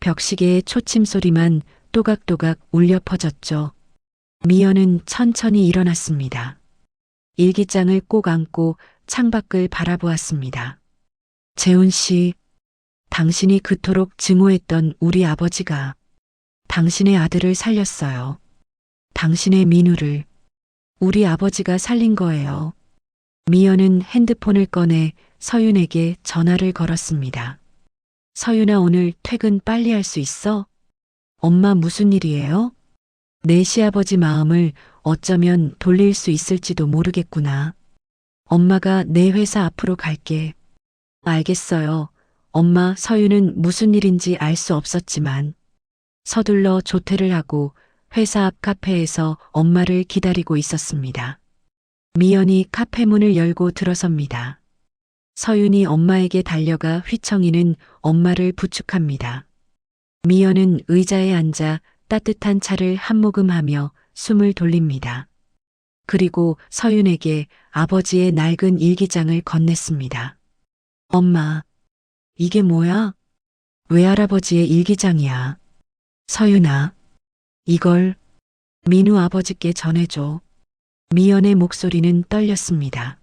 Speaker 2: 벽시계의 초침 소리만 또각또각 울려 퍼졌죠. 미연은 천천히 일어났습니다. 일기장을 꼭 안고 창밖을 바라보았습니다. 재훈 씨, 당신이 그토록 증오했던 우리 아버지가 당신의 아들을 살렸어요. 당신의 민우를 우리 아버지가 살린 거예요. 미연은 핸드폰을 꺼내 서윤에게 전화를 걸었습니다. 서윤아, 오늘 퇴근 빨리 할 수 있어? 엄마 무슨 일이에요? 내 시아버지 마음을 어쩌면 돌릴 수 있을지도 모르겠구나. 엄마가 내 회사 앞으로 갈게. 알겠어요. 엄마. 서윤은 무슨 일인지 알 수 없었지만 서둘러 조퇴를 하고 회사 앞 카페에서 엄마를 기다리고 있었습니다. 미연이 카페 문을 열고 들어섭니다. 서윤이 엄마에게 달려가 휘청이는 엄마를 부축합니다. 미연은 의자에 앉아 따뜻한 차를 한 모금 하며 숨을 돌립니다. 그리고 서윤에게 아버지의 낡은 일기장을 건넸습니다. 엄마, 이게 뭐야? 외할아버지의 일기장이야. 서윤아, 이걸 민우 아버지께 전해줘. 미연의 목소리는 떨렸습니다.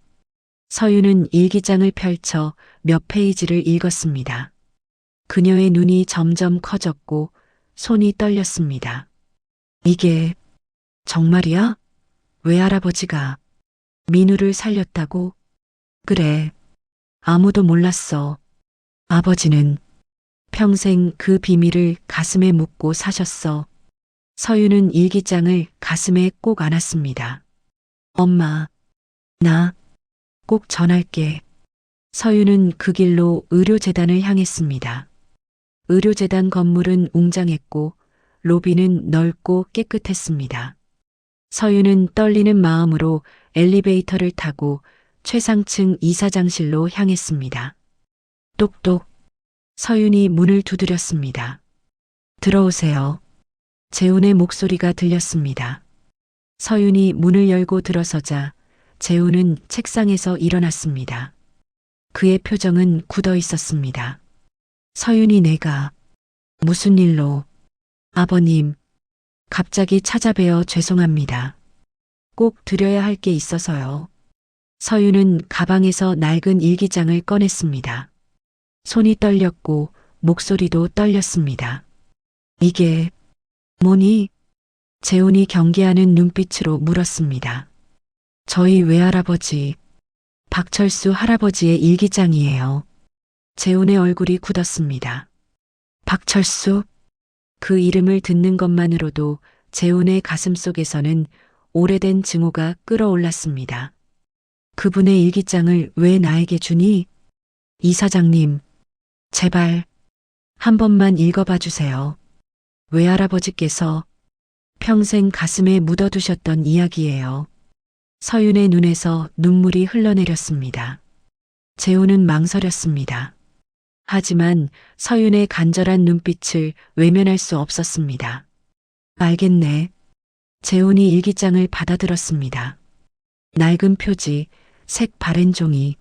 Speaker 2: 서윤은 일기장을 펼쳐 몇 페이지를 읽었습니다. 그녀의 눈이 점점 커졌고 손이 떨렸습니다. 이게 정말이야? 외할아버지가 민우를 살렸다고? 그래. 아무도 몰랐어. 아버지는 평생 그 비밀을 가슴에 묻고 사셨어. 서윤은 일기장을 가슴에 꼭 안았습니다. 엄마, 나 꼭 전할게. 서윤은 그 길로 의료재단을 향했습니다. 의료재단 건물은 웅장했고 로비는 넓고 깨끗했습니다. 서윤은 떨리는 마음으로 엘리베이터를 타고 최상층 이사장실로 향했습니다. 똑똑. 서윤이 문을 두드렸습니다. 들어오세요. 재훈의 목소리가 들렸습니다. 서윤이 문을 열고 들어서자 재훈은 책상에서 일어났습니다. 그의 표정은 굳어 있었습니다. 서윤이, 내가 무슨 일로? 아버님, 갑자기 찾아뵈어 죄송합니다. 꼭 드려야 할 게 있어서요. 서윤은 가방에서 낡은 일기장을 꺼냈습니다. 손이 떨렸고 목소리도 떨렸습니다. 이게 뭐니? 재훈이 경계하는 눈빛으로 물었습니다. 저희 외할아버지, 박철수 할아버지의 일기장이에요. 재훈의 얼굴이 굳었습니다. 박철수? 그 이름을 듣는 것만으로도 재훈의 가슴 속에서는 오래된 증오가 끓어올랐습니다. 그분의 일기장을 왜 나에게 주니? 이사장님, 제발 한 번만 읽어봐 주세요. 외할아버지께서 평생 가슴에 묻어두셨던 이야기예요. 서윤의 눈에서 눈물이 흘러내렸습니다. 재훈은 망설였습니다. 하지만 서윤의 간절한 눈빛을 외면할 수 없었습니다. 알겠네. 재훈이 일기장을 받아들었습니다. 낡은 표지, 색 바랜 종이,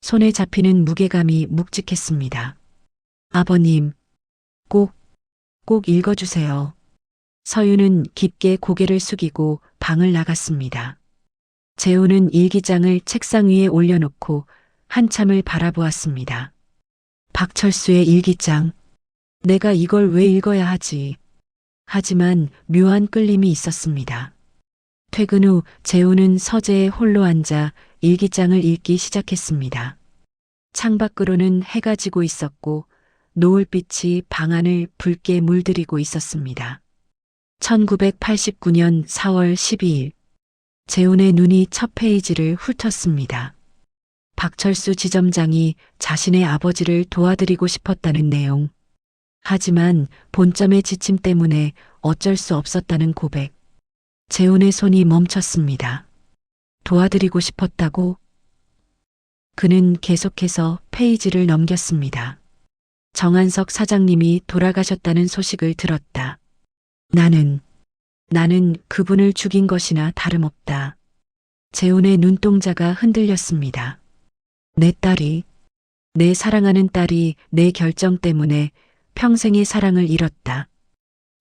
Speaker 2: 손에 잡히는 무게감이 묵직했습니다. 아버님, 꼭 읽어주세요. 서윤은 깊게 고개를 숙이고 방을 나갔습니다. 재훈은 일기장을 책상 위에 올려놓고 한참을 바라보았습니다. 박철수의 일기장. 내가 이걸 왜 읽어야 하지? 하지만 묘한 끌림이 있었습니다. 퇴근 후 재우는 서재에 홀로 앉아 일기장을 읽기 시작했습니다. 창밖으로는 해가 지고 있었고 노을빛이 방 안을 붉게 물들이고 있었습니다. 1989년 4월 12일 재훈의 눈이 첫 페이지를 훑었습니다. 박철수 지점장이 자신의 아버지를 도와드리고 싶었다는 내용. 하지만 본점의 지침 때문에 어쩔 수 없었다는 고백. 재훈의 손이 멈췄습니다. 도와드리고 싶었다고? 그는 계속해서 페이지를 넘겼습니다. 정한석 사장님이 돌아가셨다는 소식을 들었다. 나는 그분을 죽인 것이나 다름없다. 재훈의 눈동자가 흔들렸습니다. 내 사랑하는 딸이 내 결정 때문에 평생의 사랑을 잃었다.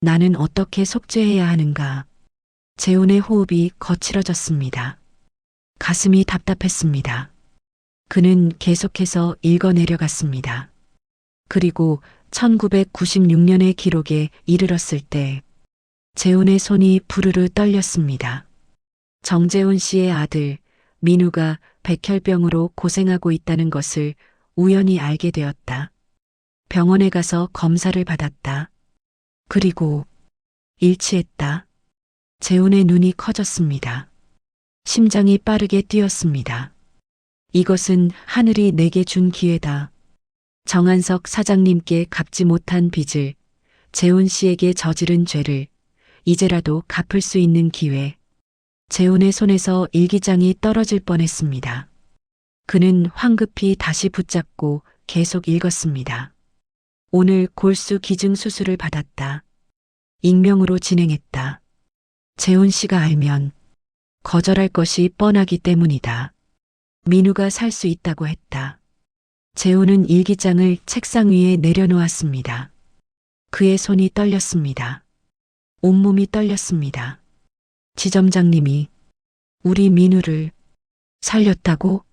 Speaker 2: 나는 어떻게 속죄해야 하는가? 재훈의 호흡이 거칠어졌습니다. 가슴이 답답했습니다. 그는 계속해서 읽어내려갔습니다. 그리고 1996년의 기록에 이르렀을 때 재훈의 손이 부르르 떨렸습니다. 정재훈 씨의 아들 민우가 백혈병으로 고생하고 있다는 것을 우연히 알게 되었다. 병원에 가서 검사를 받았다. 그리고 일치했다. 재훈의 눈이 커졌습니다. 심장이 빠르게 뛰었습니다. 이것은 하늘이 내게 준 기회다. 정한석 사장님께 갚지 못한 빚을, 재훈 씨에게 저지른 죄를 이제라도 갚을 수 있는 기회. 재훈의 손에서 일기장이 떨어질 뻔했습니다. 그는 황급히 다시 붙잡고 계속 읽었습니다. 오늘 골수 기증 수술을 받았다. 익명으로 진행했다. 재훈 씨가 알면 거절할 것이 뻔하기 때문이다. 민우가 살 수 있다고 했다. 재훈은 일기장을 책상 위에 내려놓았습니다. 그의 손이 떨렸습니다. 온몸이 떨렸습니다. 지점장님이 우리 민우를 살렸다고?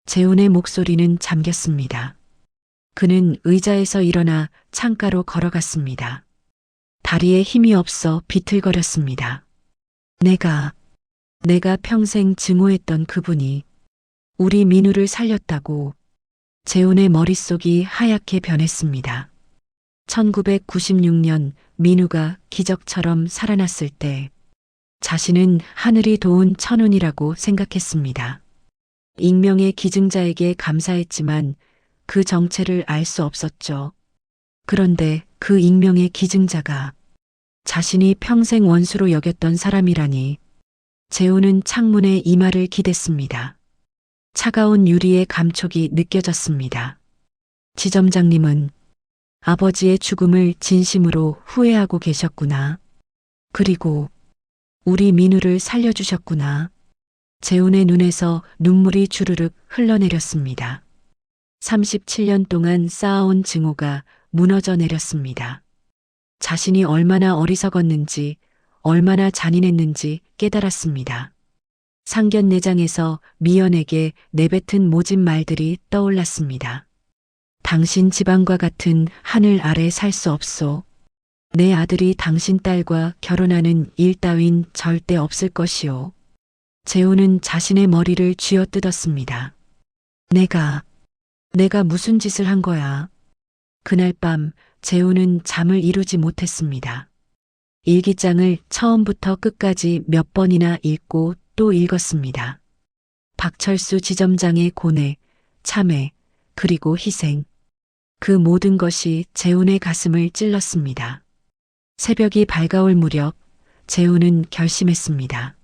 Speaker 2: 재훈의 목소리는 잠겼습니다. 그는 의자에서 일어나 창가로 걸어갔습니다. 다리에 힘이 없어 비틀거렸습니다. 내가 평생 증오했던 그분이 우리 민우를 살렸다고. 재훈의 머릿속이 하얗게 변했습니다. 1996년 민우가 기적처럼 살아났을 때 자신은 하늘이 도운 천운이라고 생각했습니다. 익명의 기증자에게 감사했지만 그 정체를 알 수 없었죠. 그런데 그 익명의 기증자가 자신이 평생 원수로 여겼던 사람이라니. 재훈은 창문에 이마를 기댔습니다. 차가운 유리의 감촉이 느껴졌습니다. 지점장님은 아버지의 죽음을 진심으로 후회하고 계셨구나. 그리고 우리 민우를 살려주셨구나. 재훈의 눈에서 눈물이 주르륵 흘러내렸습니다. 37년 동안 쌓아온 증오가 무너져 내렸습니다. 자신이 얼마나 어리석었는지, 얼마나 잔인했는지 깨달았습니다. 상견례장에서 미연에게 내뱉은 모진 말들이 떠올랐습니다. 당신 집안과 같은 하늘 아래 살 수 없소. 내 아들이 당신 딸과 결혼하는 일 따윈 절대 없을 것이오. 재훈은 자신의 머리를 쥐어뜯었습니다. 내가 무슨 짓을 한 거야? 그날 밤 재훈은 잠을 이루지 못했습니다. 일기장을 처음부터 끝까지 몇 번이나 읽고 또 읽었습니다. 박철수 지점장의 고뇌, 참회, 그리고 희생. 그 모든 것이 재훈의 가슴을 찔렀습니다. 새벽이 밝아올 무렵 재훈은 결심했습니다.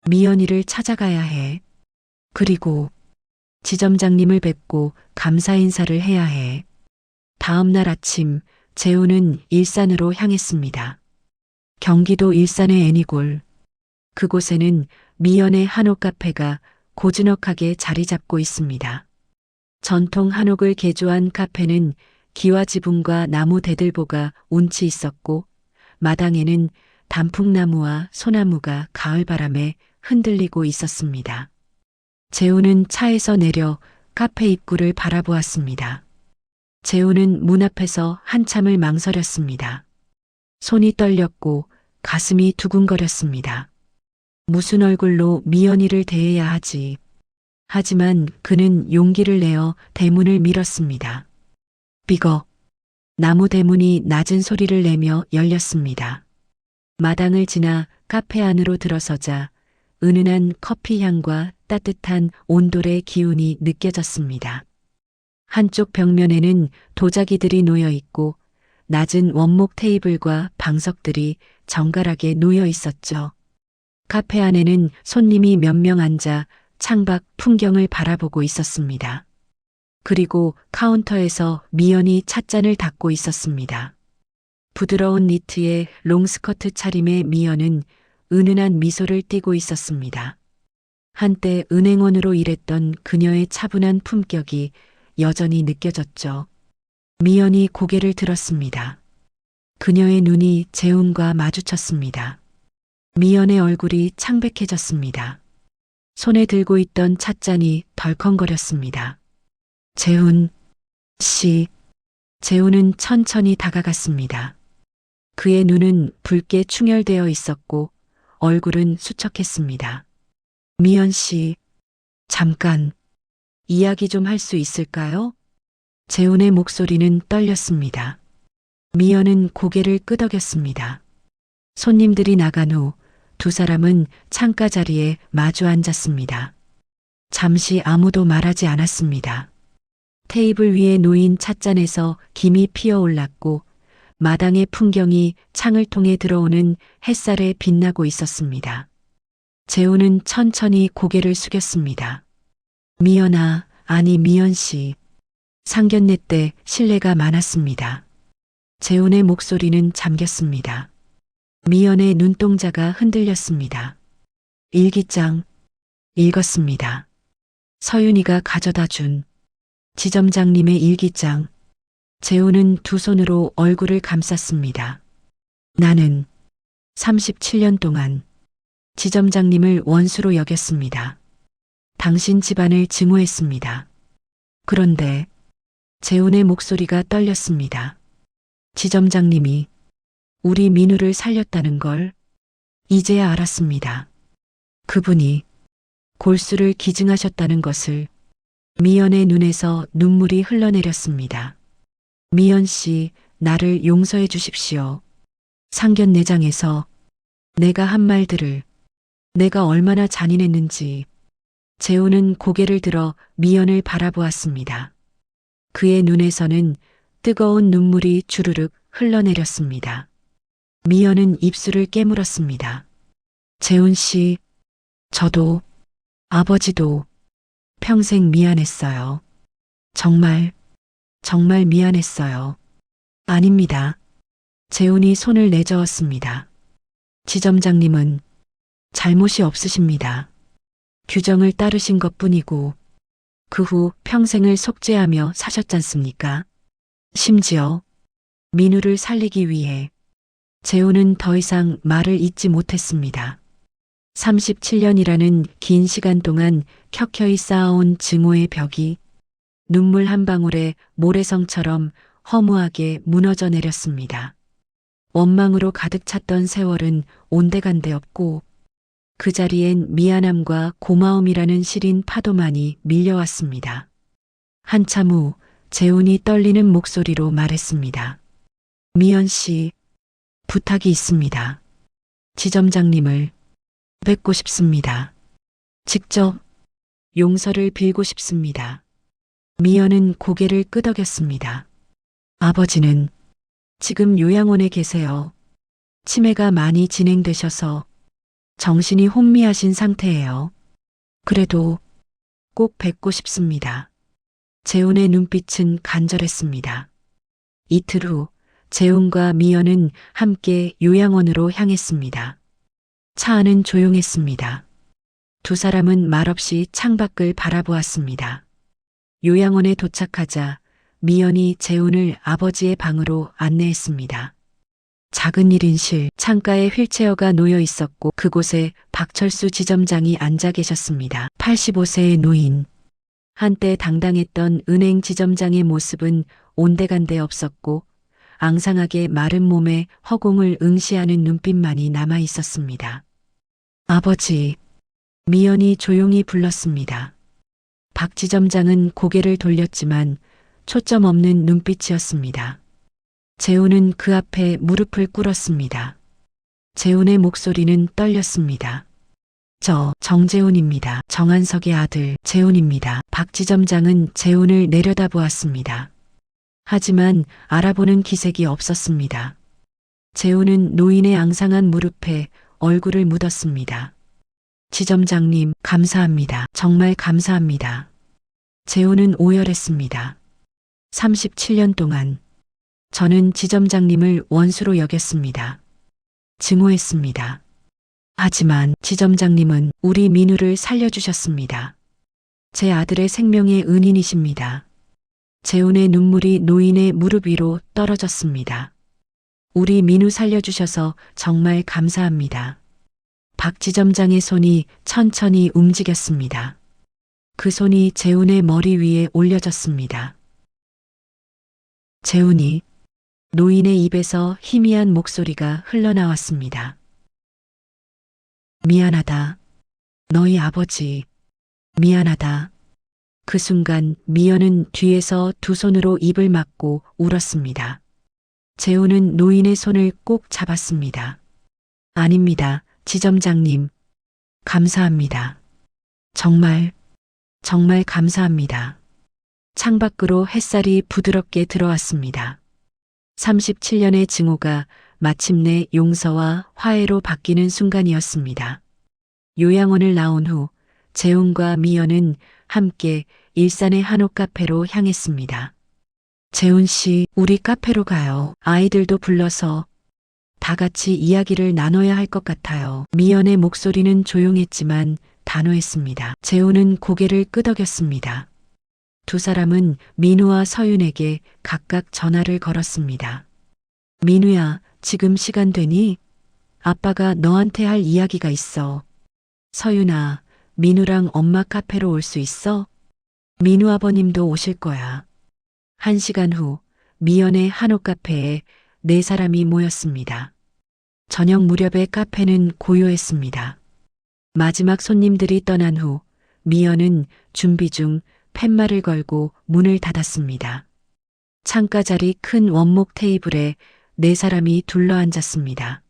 Speaker 2: 미연이를 찾아가야 해. 그리고 지점장님을 뵙고 감사 인사를 해야 해. 다음 날 아침 재훈은 일산으로 향했습니다. 경기도 일산의 애니골. 그곳에는 미연의 한옥 카페가 고즈넉하게 자리 잡고 있습니다. 전통 한옥을 개조한 카페는 기와 지붕과 나무 대들보가 운치 있었고 마당에는 단풍나무와 소나무가 가을바람에 흔들리고 있었습니다. 재훈은 차에서 내려 카페 입구를 바라보았습니다. 재훈은 문 앞에서 한참을 망설였습니다. 손이 떨렸고 가슴이 두근거렸습니다. 무슨 얼굴로 미연이를 대해야 하지. 하지만 그는 용기를 내어 대문을 밀었습니다. 삐걱. 나무 대문이 낮은 소리를 내며 열렸습니다. 마당을 지나 카페 안으로 들어서자 은은한 커피 향과 따뜻한 온돌의 기운이 느껴졌습니다. 한쪽 벽면에는 도자기들이 놓여 있고 낮은 원목 테이블과 방석들이 정갈하게 놓여 있었죠. 카페 안에는 손님이 몇 명 앉아 창밖 풍경을 바라보고 있었습니다. 그리고 카운터에서 미연이 찻잔을 닦고 있었습니다. 부드러운 니트에 롱스커트 차림의 미연은 은은한 미소를 띠고 있었습니다. 한때 은행원으로 일했던 그녀의 차분한 품격이 여전히 느껴졌죠. 미연이 고개를 들었습니다. 그녀의 눈이 재훈과 마주쳤습니다. 미연의 얼굴이 창백해졌습니다. 손에 들고 있던 찻잔이 덜컹거렸습니다. 재훈 씨. 재훈은 천천히 다가갔습니다. 그의 눈은 붉게 충혈되어 있었고 얼굴은 수척했습니다. 미연 씨, 잠깐 이야기 좀 할 수 있을까요? 재훈의 목소리는 떨렸습니다. 미연은 고개를 끄덕였습니다. 손님들이 나간 후 두 사람은 창가 자리에 마주 앉았습니다. 잠시 아무도 말하지 않았습니다. 테이블 위에 놓인 찻잔에서 김이 피어올랐고 마당의 풍경이 창을 통해 들어오는 햇살에 빛나고 있었습니다. 재훈은 천천히 고개를 숙였습니다. 미연아, 아니 미연 씨. 상견례 때 신뢰가 많았습니다. 재훈의 목소리는 잠겼습니다. 미연의 눈동자가 흔들렸습니다. 일기장 읽었습니다. 서윤이가 가져다 준 지점장님의 일기장. 재훈은 두 손으로 얼굴을 감쌌습니다. 나는 37년 동안 지점장님을 원수로 여겼습니다. 당신 집안을 증오했습니다. 그런데 재훈의 목소리가 떨렸습니다. 지점장님이 우리 민우를 살렸다는 걸 이제야 알았습니다. 그분이 골수를 기증하셨다는 것을. 미연의 눈에서 눈물이 흘러내렸습니다. 미연 씨, 나를 용서해 주십시오. 상견례장에서 내가 한 말들을, 내가 얼마나 잔인했는지. 재훈은 고개를 들어 미연을 바라보았습니다. 그의 눈에서는 뜨거운 눈물이 주르륵 흘러내렸습니다. 미연은 입술을 깨물었습니다. 재훈 씨, 저도, 아버지도 평생 미안했어요. 정말 미안했어요. 아닙니다. 재훈이 손을 내저었습니다. 지점장님은 잘못이 없으십니다. 규정을 따르신 것뿐이고 그 후 평생을 속죄하며 사셨잖습니까? 심지어 민우를 살리기 위해. 재훈은 더 이상 말을 잇지 못했습니다. 37년이라는 긴 시간 동안 켜켜이 쌓아온 증오의 벽이 눈물 한 방울에 모래성처럼 허무하게 무너져 내렸습니다. 원망으로 가득 찼던 세월은 온데간데 없고 그 자리엔 미안함과 고마움이라는 시린 파도만이 밀려왔습니다. 한참 후 재훈이 떨리는 목소리로 말했습니다. 미연 씨, 부탁이 있습니다. 지점장님을 뵙고 싶습니다. 직접 용서를 빌고 싶습니다. 미연은 고개를 끄덕였습니다. 아버지는 지금 요양원에 계세요. 치매가 많이 진행되셔서 정신이 혼미하신 상태예요. 그래도 꼭 뵙고 싶습니다. 재훈의 눈빛은 간절했습니다. 이틀 후 재훈과 미연은 함께 요양원으로 향했습니다. 차 안은 조용했습니다. 두 사람은 말없이 창밖을 바라보았습니다. 요양원에 도착하자 미연이 재훈을 아버지의 방으로 안내했습니다. 작은 1인실, 창가에 휠체어가 놓여 있었고 그곳에 박철수 지점장이 앉아 계셨습니다. 85세의 노인. 한때 당당했던 은행 지점장의 모습은 온데간데 없었고 앙상하게 마른 몸에 허공을 응시하는 눈빛만이 남아 있었습니다. 아버지, 미연이 조용히 불렀습니다. 박지점장은 고개를 돌렸지만 초점 없는 눈빛이었습니다. 재훈은 그 앞에 무릎을 꿇었습니다. 재훈의 목소리는 떨렸습니다. 저 정재훈입니다. 정한석의 아들 재훈입니다. 박지점장은 재훈을 내려다보았습니다. 하지만 알아보는 기색이 없었습니다. 재훈은 노인의 앙상한 무릎에 얼굴을 묻었습니다. 지점장님, 감사합니다. 정말 감사합니다. 재훈은 오열했습니다. 37년 동안 저는 지점장님을 원수로 여겼습니다. 증오했습니다. 하지만 지점장님은 우리 민우를 살려주셨습니다. 제 아들의 생명의 은인이십니다. 재훈의 눈물이 노인의 무릎 위로 떨어졌습니다. 우리 민우 살려주셔서 정말 감사합니다. 박 지점장의 손이 천천히 움직였습니다. 그 손이 재훈의 머리 위에 올려졌습니다. 재훈이, 노인의 입에서 희미한 목소리가 흘러나왔습니다. 미안하다. 너희 아버지. 미안하다. 그 순간 미연은 뒤에서 두 손으로 입을 막고 울었습니다. 재훈은 노인의 손을 꼭 잡았습니다. 아닙니다. 지점장님. 감사합니다. 정말 감사합니다. 창밖으로 햇살이 부드럽게 들어왔습니다. 37년의 증오가 마침내 용서와 화해로 바뀌는 순간이었습니다. 요양원을 나온 후 재훈과 미연은 함께 일산의 한옥 카페로 향했습니다. 재훈 씨, 우리 카페로 가요. 아이들도 불러서 다 같이 이야기를 나눠야 할 것 같아요. 미연의 목소리는 조용했지만 단호했습니다. 재훈은 고개를 끄덕였습니다. 두 사람은 민우와 서윤에게 각각 전화를 걸었습니다. 민우야, 지금 시간 되니? 아빠가 너한테 할 이야기가 있어. 서윤아, 민우랑 엄마 카페로 올 수 있어? 민우 아버님도 오실 거야. 1시간 후 미연의 한옥 카페에 4사람이 모였습니다. 저녁 무렵에 카페는 고요했습니다. 마지막 손님들이 떠난 후 미연은 준비 중 팻말을 걸고 문을 닫았습니다. 창가 자리 큰 원목 테이블에 4사람이 둘러앉았습니다.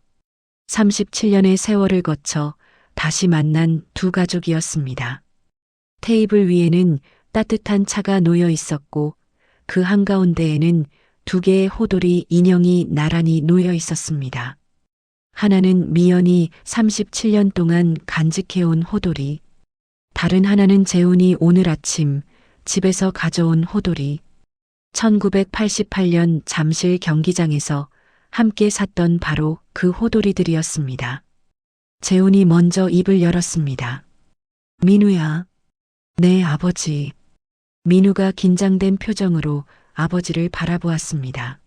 Speaker 2: 37년의 세월을 거쳐 다시 만난 두 가족이었습니다. 테이블 위에는 따뜻한 차가 놓여 있었고 그 한가운데에는 2개의 호돌이 인형이 나란히 놓여 있었습니다. 하나는 미연이 37년 동안 간직해온 호돌이, 다른 하나는 재훈이 오늘 아침 집에서 가져온 호돌이, 1988년 잠실 경기장에서 함께 샀던 바로 그 호돌이들이었습니다. 재훈이 먼저 입을 열었습니다. 민우야. 네, 아버지. 민우가 긴장된 표정으로 아버지를 바라보았습니다.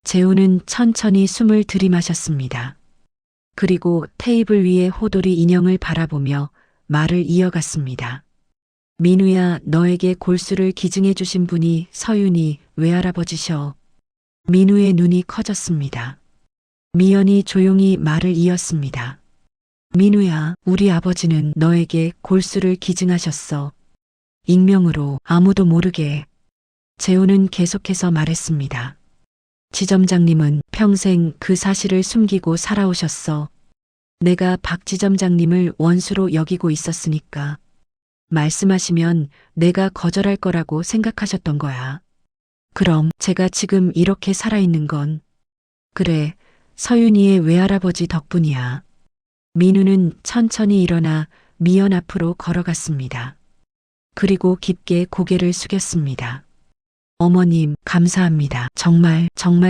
Speaker 2: 재훈은 천천히 숨을 들이마셨습니다. 그리고 테이블 위에 호돌이 인형을 바라보며 말을 이어갔습니다. 민우야, 너에게 골수를 기증해 주신 분이 서윤이 외할아버지셔. 민우의 눈이 커졌습니다. 미연이 조용히 말을 이었습니다. 민우야, 우리 아버지는 너에게 골수를 기증하셨어. 익명으로 아무도 모르게. 재훈은 계속해서 말했습니다. 지점장님은 평생 그 사실을 숨기고 살아오셨어. 내가 박 지점장님을 원수로 여기고 있었으니까. 말씀하시면 내가 거절할 거라고 생각하셨던 거야. 그럼 제가 지금 이렇게 살아있는 건, 그래, 서윤이의 외할아버지 덕분이야. 민우는 천천히 일어나 미연 앞으로 걸어갔습니다. 그리고 깊게 고개를 숙였습니다. 어머님, 감사합니다. 정말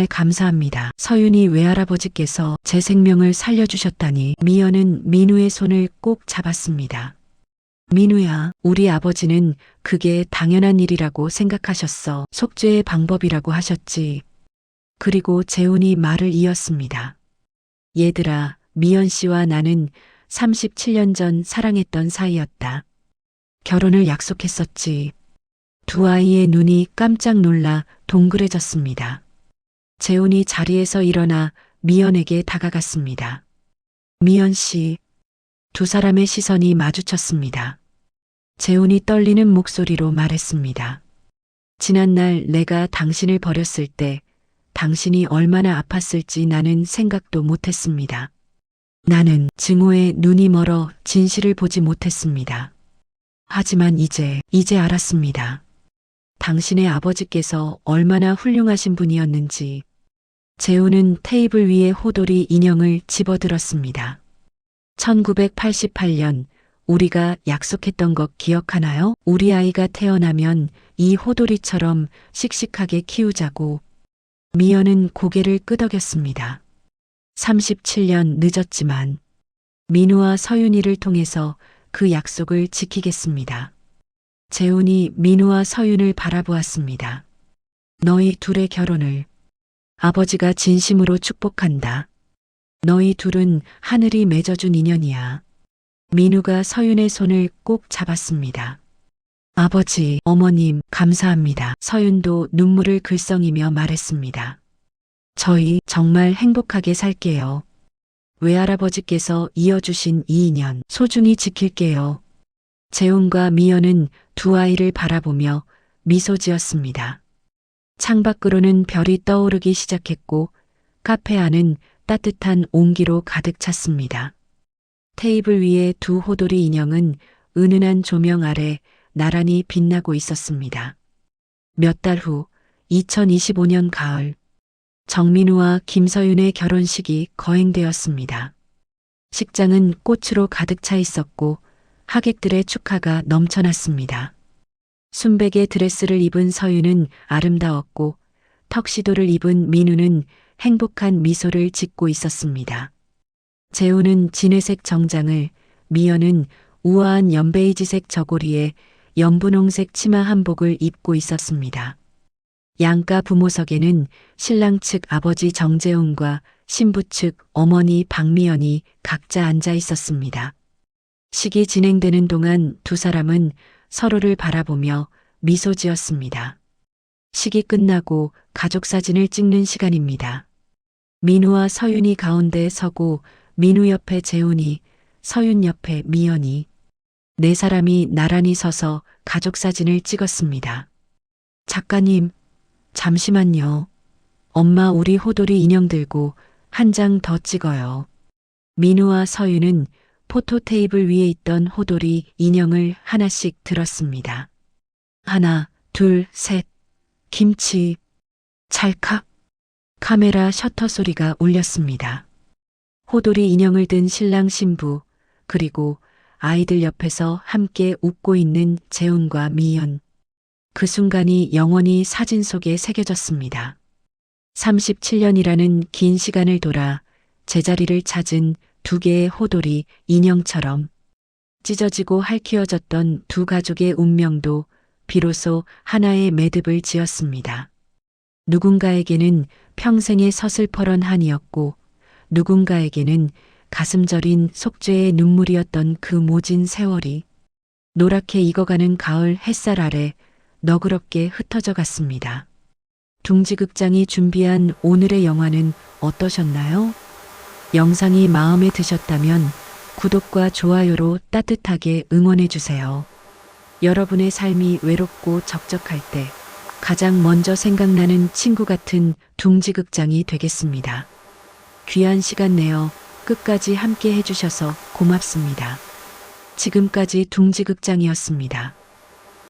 Speaker 2: 감사합니다. 서윤이 외할아버지께서 제 생명을 살려주셨다니. 미연은 민우의 손을 꼭 잡았습니다. 민우야, 우리 아버지는 그게 당연한 일이라고 생각하셨어. 속죄의 방법이라고 하셨지. 그리고 재훈이 말을 이었습니다. 얘들아, 미연 씨와 나는 37년 전 사랑했던 사이였다. 결혼을 약속했었지. 두 아이의 눈이 깜짝 놀라 동그래졌습니다. 재훈이 자리에서 일어나 미연에게 다가갔습니다. 미연 씨, 두 사람의 시선이 마주쳤습니다. 재훈이 떨리는 목소리로 말했습니다. 지난날 내가 당신을 버렸을 때 당신이 얼마나 아팠을지 나는 생각도 못했습니다. 나는 증오에 눈이 멀어 진실을 보지 못했습니다. 하지만 이제 알았습니다. 당신의 아버지께서 얼마나 훌륭하신 분이었는지. 재훈은 테이블 위에 호돌이 인형을 집어들었습니다. 1988년 우리가 약속했던 것 기억하나요? 우리 아이가 태어나면 이 호돌이처럼 씩씩하게 키우자고. 미연은 고개를 끄덕였습니다. 37년 늦었지만 민우와 서윤이를 통해서 그 약속을 지키겠습니다. 재훈이 민우와 서윤을 바라보았습니다. 너희 둘의 결혼을 아버지가 진심으로 축복한다. 너희 둘은 하늘이 맺어준 인연이야. 민우가 서윤의 손을 꼭 잡았습니다. 아버지, 어머님, 감사합니다. 서윤도 눈물을 글썽이며 말했습니다. 저희 정말 행복하게 살게요. 외할아버지께서 이어주신 이 인연 소중히 지킬게요. 재훈과 미연은 두 아이를 바라보며 미소 지었습니다. 창밖으로는 별이 떠오르기 시작했고 카페 안은 따뜻한 온기로 가득 찼습니다. 테이블 위에 두 호돌이 인형은 은은한 조명 아래 나란히 빛나고 있었습니다. 몇 달 후 2025년 가을 정민우와 김서윤의 결혼식이 거행되었습니다. 식장은 꽃으로 가득 차 있었고 하객들의 축하가 넘쳐났습니다. 순백의 드레스를 입은 서윤은 아름다웠고 턱시도를 입은 민우는 행복한 미소를 짓고 있었습니다. 재훈은 진회색 정장을, 미연은 우아한 연베이지색 저고리에 연분홍색 치마 한복을 입고 있었습니다. 양가 부모석에는 신랑 측 아버지 정재훈과 신부 측 어머니 박미연이 각자 앉아 있었습니다. 식이 진행되는 동안 두 사람은 서로를 바라보며 미소 지었습니다. 식이 끝나고 가족 사진을 찍는 시간입니다. 민우와 서윤이 가운데 서고 민우 옆에 재훈이, 서윤 옆에 미연이 네 사람이 나란히 서서 가족 사진을 찍었습니다. 작가님, 잠시만요. 엄마 우리 호돌이 인형 들고 한 장 더 찍어요. 민우와 서윤은 포토 테이블 위에 있던 호돌이 인형을 하나씩 들었습니다. 하나, 둘, 셋. 김치. 찰칵. 카메라 셔터 소리가 울렸습니다. 호돌이 인형을 든 신랑 신부, 그리고 아이들 옆에서 함께 웃고 있는 재훈과 미연. 그 순간이 영원히 사진 속에 새겨졌습니다. 37년이라는 긴 시간을 돌아 제자리를 찾은 두 개의 호돌이 인형처럼 찢어지고 핥히어졌던 두 가족의 운명도 비로소 하나의 매듭을 지었습니다. 누군가에게는 평생의 서슬퍼런 한이었고 누군가에게는 가슴 저린 속죄의 눈물이었던 그 모진 세월이 노랗게 익어가는 가을 햇살 아래 너그럽게 흩어져 갔습니다. 둥지극장이 준비한 오늘의 영화는 어떠셨나요? 영상이 마음에 드셨다면 구독과 좋아요로 따뜻하게 응원해 주세요. 여러분의 삶이 외롭고 적적할 때 가장 먼저 생각나는 친구 같은 둥지극장이 되겠습니다. 귀한 시간 내어 끝까지 함께 해주셔서 고맙습니다. 지금까지 둥지극장이었습니다.